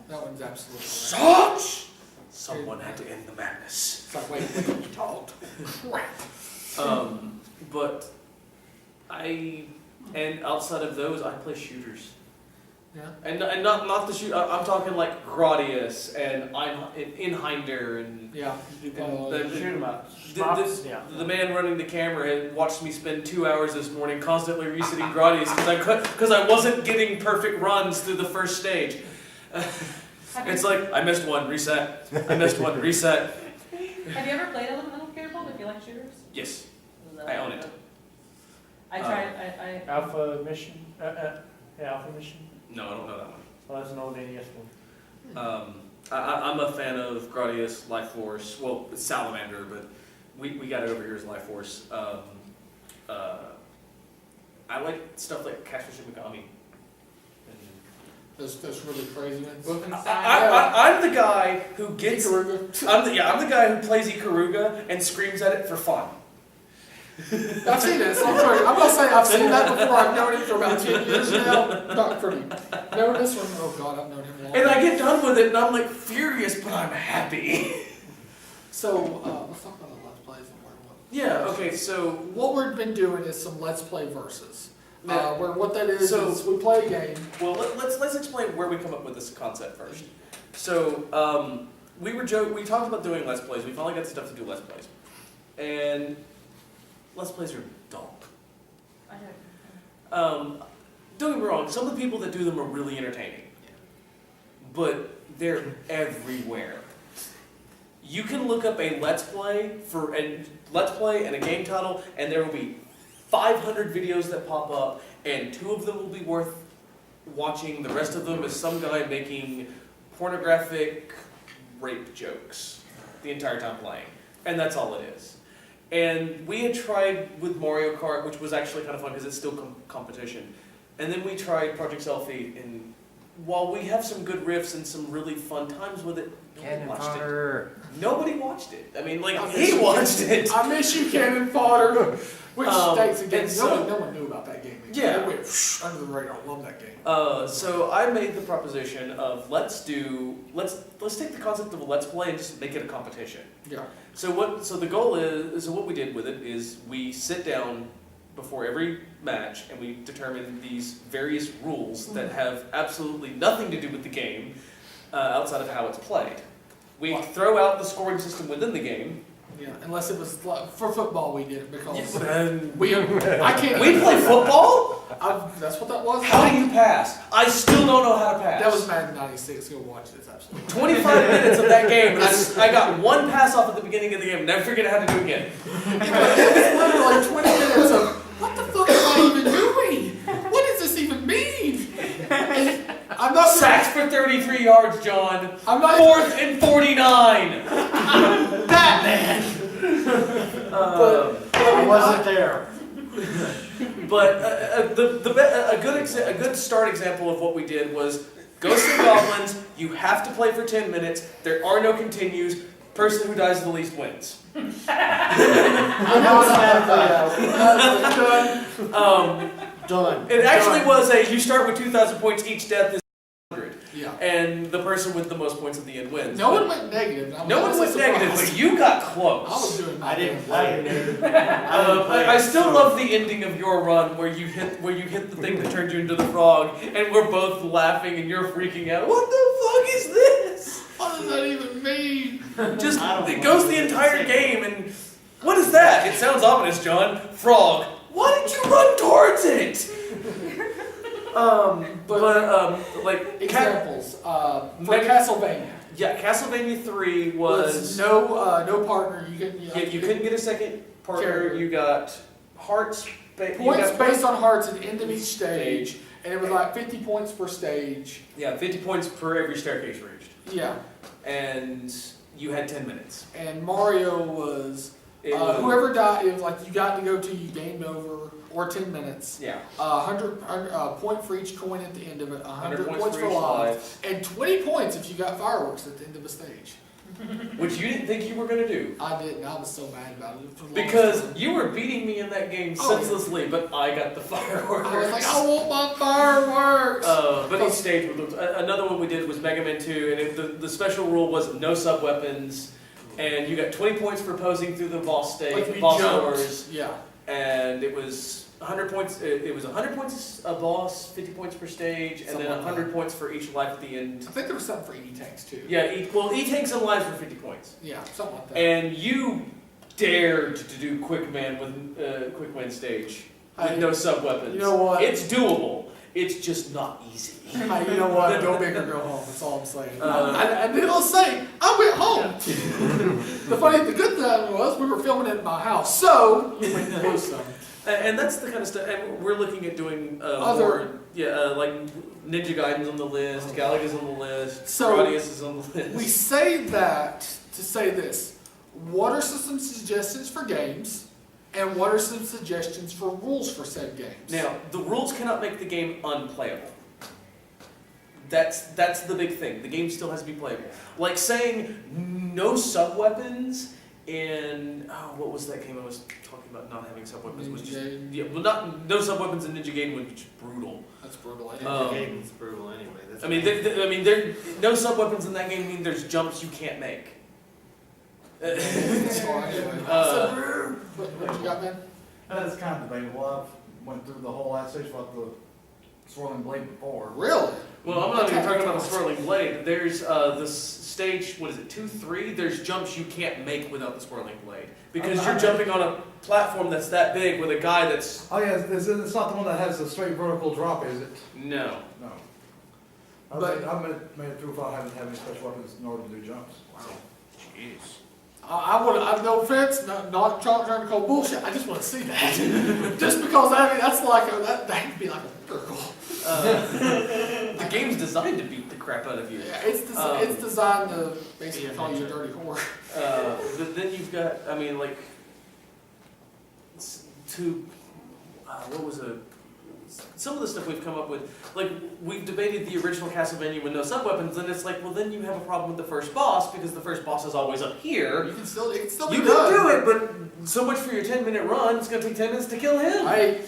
That one's absolutely hilarious. Such! Someone had to end the madness. It's like, wait, you talked. Crap. But and outside of those, I play shooters. Yeah. And not the shoot. I'm talking like Gradius and Inhinder and Yeah. You do play all the- those. shoot 'em up. the, the man running the camera had watched me spend 2 hours this morning constantly resetting Gradius because I wasn't getting perfect runs through the first stage. It's like I missed one, reset. I missed one, reset. Have you ever played Elemental Cable if you like shooters? Yes, I own it. I tried, Alpha Mission. Alpha Mission. No, I don't know that one. Well, that's an old NES one. I'm a fan of Gradius, Life Force. Well, it's Salamander, but we got it over here as Life Force. I like stuff like Catfish and Megami. Those really crazy ones. Wolfenstein. I'm the guy who gets. Ikaruga. I'm the guy who plays Ikaruga and screams at it for fun. I've seen it. So I'm gonna say I've seen that before. I've known it for about 10 years now. Not pretty. Known this one. Oh God, I've known him long. And I get done with it and I'm like furious, but I'm happy. So let's talk about the Let's Plays and where what. Yeah. Okay. So What we've been doing is some Let's Play versus. Yeah. Where what that is So- we play a game. well, let's explain where we come up with this concept first. So we talked about doing Let's Plays. We finally got the stuff to do Let's Plays, and Let's Plays are dull. I don't. Don't get me wrong, some of the people that do them are really entertaining. But they're everywhere. You can look up a Let's Play and a game title, and there will be 500 videos that pop up, and 2 of them will be worth watching the rest of them as some guy making pornographic rape jokes the entire time playing. And that's all it is. And we had tried with Mario Kart, which was actually kind of fun because it's still competition. And then we tried Project Selfie, and while we have some good riffs and some really fun times with it, nobody watched it. Nobody watched it. I mean, like, he watched it. I miss you, Cannon Fodder. Which states again, and no one knew about that game. Yeah. It went under the radar. I love that game. So I made the proposition of let's take the concept of a let's play and just make it a competition. Yeah. So the goal is, so what we did with it is we sit down before every match and we determine these various rules that have absolutely nothing to do with the game outside of how it's played. We throw out the scoring system within the game. Yeah, unless it was like, for football we did it because Yes. I can't. We play football? That's what that was. How do you pass? I still don't know how to pass. That was Madden '96. Go watch this. Absolutely. 25 minutes of that game. I got one pass off at the beginning of the game. Never forget how to do it again. It was literally 20 minutes of what the fuck am I even doing? What does this even mean? I'm not Sacks for 33 yards, John. I'm not 4th and 49. Batman. I wasn't there. But a good start example of what we did was Ghosts and Goblins. You have to play for 10 minutes. There are no continues. Person who dies the least wins. Done. It actually was you start with 2,000 points. Each death is 100. Yeah. And the person with the most points at the end wins. No one went negative. No one went negative, but you got close. I was doing. I didn't play it. I still love the ending of your run where you hit the thing that turned you into the frog, and we're both laughing and you're freaking out. What the fuck is this? What does that even mean? Just it goes the entire game, and what is that? It sounds ominous, John. Frog. Why did you run towards it? Like Examples. For Mega- Castlevania. Yeah, Castlevania 3 was no partner. You couldn't get a second partner. Character. You got hearts. Points based on hearts at the end of each stage, and it was like 50 points per stage. Yeah, 50 points per every staircase reached. Yeah. And you had 10 minutes. And Mario was It was- whoever died. It was like you got to go to you gamed over or 10 minutes. Yeah. 100 point for each coin at the end of it. 100 points for each life, and 20 points if you got fireworks at the end of a stage. Which you didn't think you were going to do. I didn't. I was so mad about it. For the Because longest time. you were beating me in that game Oh, yeah. senselessly, but I got the fireworks. I was like, I want my fireworks. But each stage, another one we did was Mega Man 2, and the special rule was no sub-weapons, and you got 20 points for posing through the boss stage, Like we boss jumped. doors, Yeah. and it was 100 points. It was 100 points a boss, 50 points per stage, and Something then like 100 points for each life at the end. I think there was something for E-Tanks too. Yeah, E-Tanks and lives were 50 points. Yeah, something like that. And you dared to do Quick Man with Quick Man stage with no sub weapons. You know what? It's doable. It's just not easy. You know what? Go big or go home. That's all I'm saying. Uh, and then I'll say, I went home. The good thing was we were filming it at my house, so we went and blew some. And that's the kind of stuff. And we're looking at doing Other- like Ninja Gaiden's on the list, Galaga's on the list, So, Gradius is on the list. We say that to say this. What are some suggestions for games? And what are some suggestions for rules for said games? Now, the rules cannot make the game unplayable. That's the big thing. The game still has to be playable. Like saying no sub-weapons in... what was that game I was talking about not having sub-weapons? Was Ninja just, Gaiden. yeah, well, no sub-weapons in Ninja Gaiden was just brutal. That's brutal. Gaiden's brutal anyway. That's I mean, no sub-weapons in that game mean there's jumps you can't make. What you got, man? That's kind of debatable. I've went through the whole stage about the swirling blade before. Really? Well, I'm not even talking about the swirling blade. There's this stage, what is it, 2, 3? There's jumps you can't make without the swirling blade. Because you're jumping on a platform that's that big with a guy that's... Oh yeah, it's not the one that has the straight vertical drop, is it? No. No. But- I've made it through without having to have any special weapons in order to do jumps. Wow. Jeez. I no offense, not trying to call bullshit. I just want to see that. Just because that's like that'd be like a miracle. The game's designed to beat the crap out of you. Yeah, it's designed to basically call you a dirty whore. But then you've got, I mean, like, what was some of the stuff we've come up with, like, we've debated the original Castlevania with no sub-weapons, and it's like, well, then you have a problem with the first boss, because the first boss is always up here. It can still be You done. can do it, but so much for your 10-minute run, it's gonna take 10 minutes to kill him.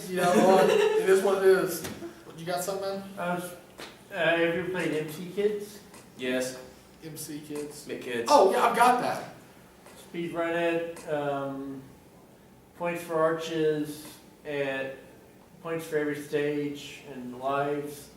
You know what? It is what it is. You got something, man? Have you ever played MC Kids? Yes, MC Kids. Mick Kids. Oh, yeah, I've got that. Speed run it, points for arches, and points for every stage, and lives,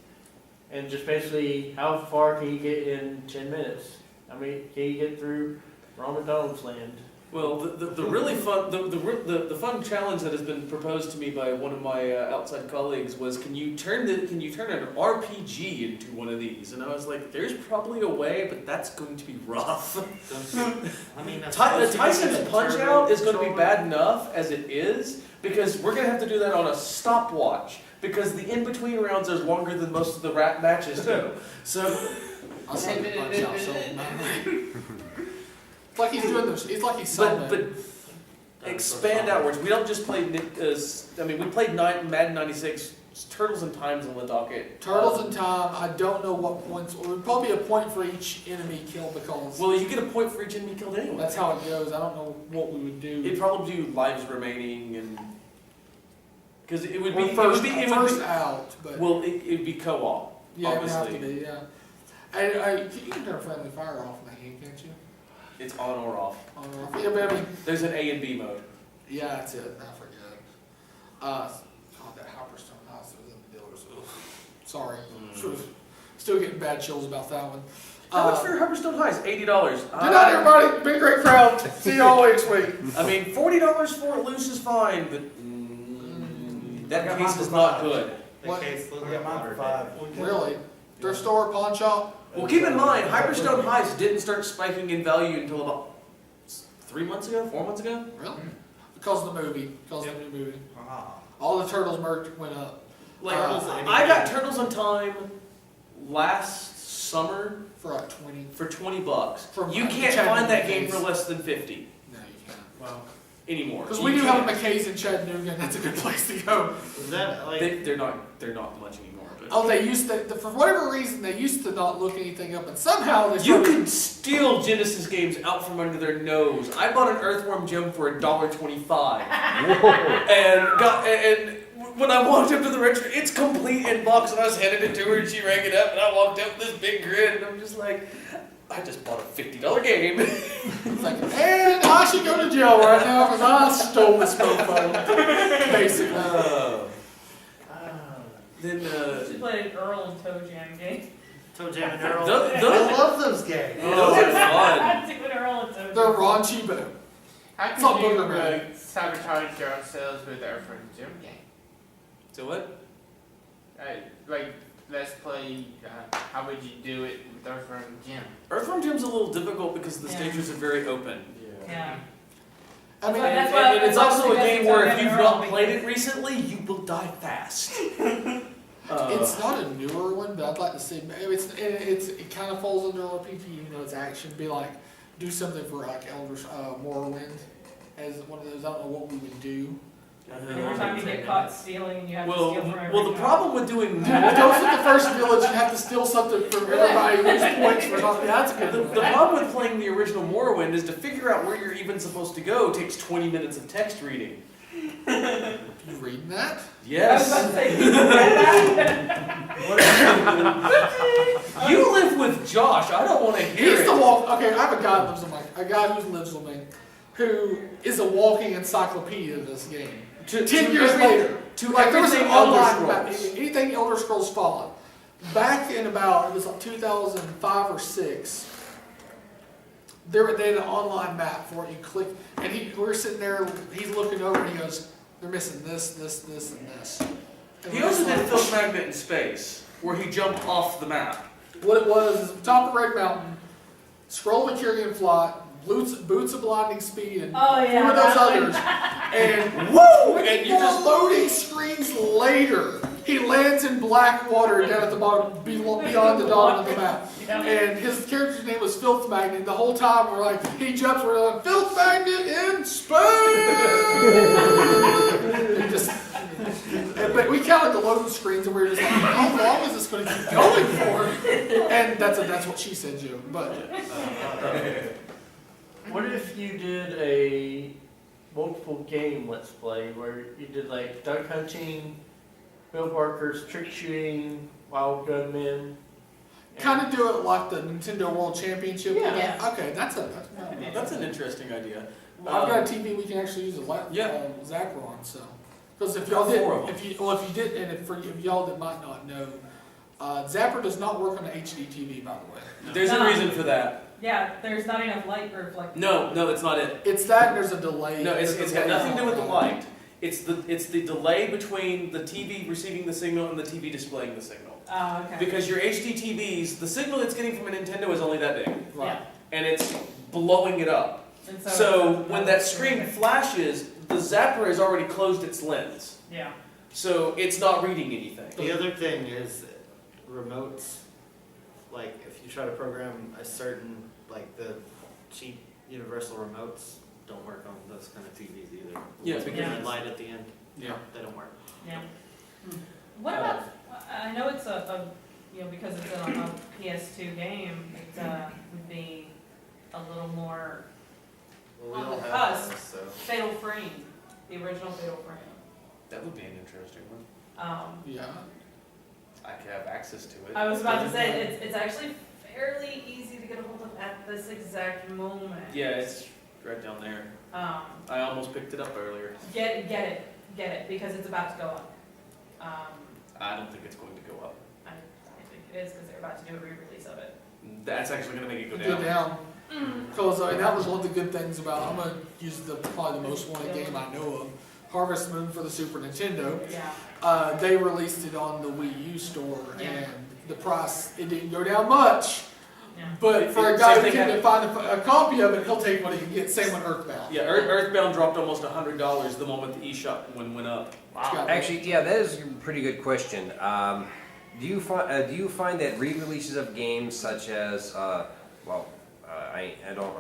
and just basically how far can you get in 10 minutes? I mean, can you get through Ron McDonald's land? Well, the really fun the fun challenge that has been proposed to me by one of my outside colleagues was, can you turn an RPG into one of these? And I was like, there's probably a way, but that's going to be rough. I mean, Tyson's Punch Out is going to be bad enough as it is, because we're going to have to do that on a stopwatch, because the in between rounds are longer than most of the rap matches do. So I'll send the Punch Out so man. It's like he's doing this. It's like he's selling but expand outwards. We don't just play. I mean, we played Madden '96, Turtles in Time's on the docket. Turtles in Time. I don't know what points. Or probably a point for each enemy killed, because Well, you get a point for each enemy killed anyway. that's how it goes. I don't know what we would do. It'd probably do lives remaining, and because it would Or be first, it would first be, out, but well, it'd be co-op. yeah, it would have to obviously. be. Yeah. And you can turn friendly fire off in the game, can't you? It's on or off. Yeah, but I mean, There's an A and B mode. yeah, that's it. I forget. God, that Hopperstone house was in the dealers. Ugh. Sorry. Still getting bad chills about that one. How much for Hubberstone Heights? $80. Good night, everybody. Been a great crowd. See y'all next week. I mean, $40 for it loose is fine, but that case is not good. What? I got mine for $5. Really? Their store, pawn shop? Well, keep in mind, Hyperstone Heights didn't start spiking in value until about 4 months ago. Really? Because of the movie. Because of the new movie. Ah. All the Turtles merch went up. Like, Turtles I got Turtles in Time last summer For like 20. for $20. From You can't Chattanooga find that game case. for less than 50 No, you can't. well, anymore. Because You we do have can't. a McKay's in Chattanooga, and that's a good place to go. Is that like? They're not much anymore. But Oh, they used to, for whatever reason, they used to not look anything up, and somehow they you started. could steal Genesis games out from under their nose. I bought an Earthworm Jim for $1.25, and when I walked up to the register, it's complete in box, and I was handed it to her, and she rang it up, and I walked up with this big grin, and I'm just like, I just bought a $50 game. It's like, and I should go to jail right now because I stole this mofo. Basically. Then She played an Earl and Toe Jam game. Toe Jam and Earl. Those- I love those games. those are fun. I'm doing Earl and Toe Jam. They're raunchy, but How It's not can you Booger Man. sabotage your own sales with our friend Jim game? So what? Like, let's play, how would you do it with our friend Jim? Earthworm Jim's a little difficult because the Yeah. stages are very open. Yeah. I mean, That's And, why- and it's that's also a why game it's where so if you've good not early. played it recently, you will die fast. it's not a newer one, but I'd like to see. It kind of falls under RPG, you know, it's action. Be like, do something for like Morrowind as one of those. I don't know what we would do. Every time you get caught stealing, and you have to Well, steal from every well, the problem with doing Don't for the first village, you have to steal something from everybody who lose points for not. Yeah, that's a good the one. problem with playing the original Morrowind is to figure out where you're even supposed to go takes 20 minutes of text reading. You reading that? I was Yes. about to say, you read that? You live with Josh. I don't want to hear He's it. the walk. Okay, I have a guy who lives with me. A guy who lives with me, who is a walking encyclopedia of this game. To 10 years every- later, to like there was an everything Elder online map, Scrolls. anything Elder Scrolls Fallen. Back in about, it was like 2005 or 6, they had an online map for it. You click, and we're sitting there, he's looking over and he goes, they're missing this, this, this, and this. And He we're also just did like, Phil Magnet in Space, where he jumped off the map. What it was is top of Red Mountain, scroll the Kyrian Flight, boots of blinding speed, and Oh, yeah, one of those that one. others. And Woo! And you 24 just loading screens later, he lands in black water down at the bottom, beyond the bottom of the map. Yeah. And his character's name was Filth Magnet. The whole time we're like, he jumps, we're like, Filth Magnet in space! And just, but we counted the loading screens and we were just like, how long is this going to keep going for? And that's what she said, Jim. But What if you did a multiple game let's play where you did like duck hunting, Bill Barker's trick shooting, Wild Gunman? kind of do it like the Nintendo World Championship. Yeah. Okay, that's That's an interesting idea. I've got a TV we can actually use a Yeah. Zapper on, so. Because if y'all did, Four of them. if you did, and if y'all that might not know, Zapper does not work on an HD TV, by the way. There's a reason for that. Yeah, there's not enough light reflecting. No, it's not it. It's that and there's a delay. No, it's There's a got delay nothing to do with the on light. It's the delay between the TV receiving the signal and the TV displaying the signal. Oh, okay. Because your HD TVs, the signal it's getting from a Nintendo is only that big, Right. Yeah. and it's blowing it up. And So when that screen flashes, the zapper has already closed its lens, Yeah. so it's not reading anything. The other thing is remotes. Like if you try to program a certain, like the cheap universal remotes don't work on those kind of TVs either. Yeah. Because Yeah. the light at the end, Yeah. they don't work. Yeah. What about, I know it's because it's a PS2 game, it would be a little more Well, we On all the have cusp. those, so. Fatal Frame, the original Fatal Frame. That would be an interesting one. Yeah. I could have access to it. I was about to say, it's actually fairly easy to get a hold of at this exact moment. Yeah, it's right down there. I almost picked it up earlier. Get it, because it's about to go up. I don't think it's going to go up. I think it is, because they're about to do a re-release of it. That's actually going to make it go Go down. down. Because that was one of the good things about, I'm going to use probably the most wanted game I know of, Harvest Moon for the Super Nintendo. Yeah. They released it on the Wii U store, Yeah. and the price, it didn't go down much. Yeah. But for a guy who can find a copy of it, he'll take what he can get. Same with Earthbound. Yeah, Earthbound dropped almost $100 the moment the eShop one went up. Wow. Actually, yeah, that is a pretty good question. Do you find that re-releases of games such as I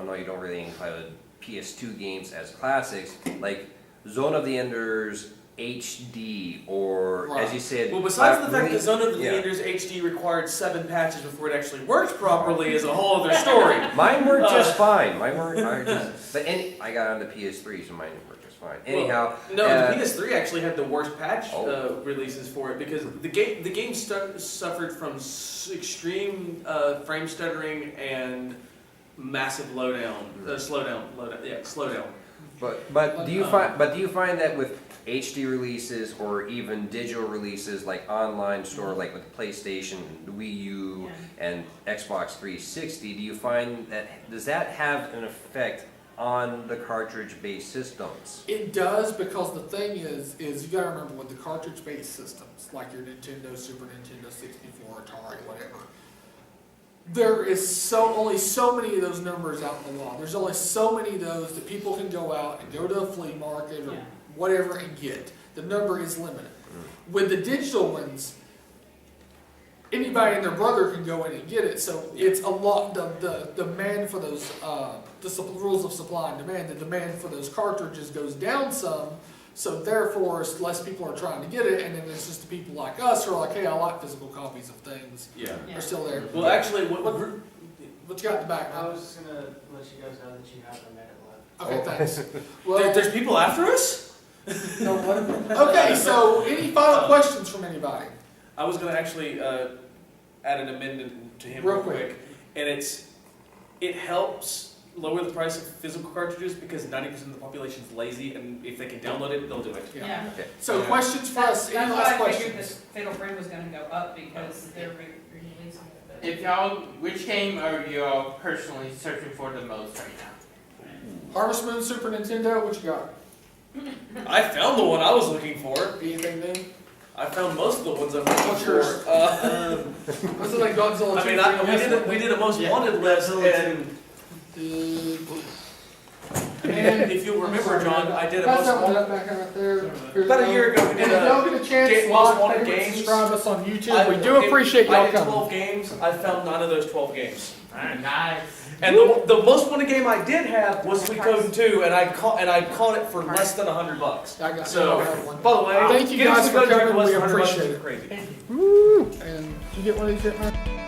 know you don't really include PS2 games as classics, like Zone of the Enders HD, or as you said, Well, besides the fact really- that Zone of the yeah. Enders HD required 7 patches before it actually worked properly is a whole other story. Mine worked just fine. Mine worked, I got on the PS3, so mine worked just fine. Anyhow, No, the PS3 actually had the worst patch releases for it because the game suffered from extreme frame stuttering and massive slowdown. But do you find that with HD releases or even digital releases like online store, like with PlayStation, Wii U, and Xbox 360, do you find does that have an effect on the cartridge-based systems? It does, because the thing is you gotta remember with the cartridge-based systems, like your Nintendo, Super Nintendo, 64, Atari, whatever, there is only so many of those numbers out in the law. There's only so many of those that people can go out and go to a flea market or whatever and get. The number is limited. With the digital ones, anybody and their brother can go in and get it. So it's a lot. The demand for those, the rules of supply and demand. The demand for those cartridges goes down some. So therefore, less people are trying to get it, and then it's just the people like us who are like, hey, I like physical copies of things. Yeah. Are still there. Well, actually, what What you got in the back? I was just gonna let you guys know that you have a minute left. Okay, thanks. Well, there's people after us? no, okay, so any final questions from anybody? I was going to actually add an amendment to him Real real quick. quick, and it helps lower the price of physical cartridges because 90% of the population is lazy, and if they can download it, they'll do it. Yeah. Okay. So questions for us? Any That's last why I figured questions? this Fatal Frame was gonna go up, because they're re-releasing it. If which game are y'all personally searching for the most right now? Harvest Moon, Super Nintendo, what you got? I found the one I was looking for. Anything new? I found most of the ones I'm looking What's for. yours? Was it like Godzilla? I mean, 2, 3, we did a most wanted list, and Did And If you'll remember, John, I did a pass most that one wanted, back out there. about a year ago, we And did if y'all a, get a chance, Most Wanted like, favorite, games. subscribe us on YouTube. We do appreciate I y'all did coming. 12 games. I found 9 of those 12 games. Nice. And the most wanted game I did have was Suikoden 2, and I caught it for less than $100. I got So, that one. by the way, Thank you getting guys for Suikoden coming. less We than $100 appreciate is it. crazy. Woo! And did you get one of these yet, man?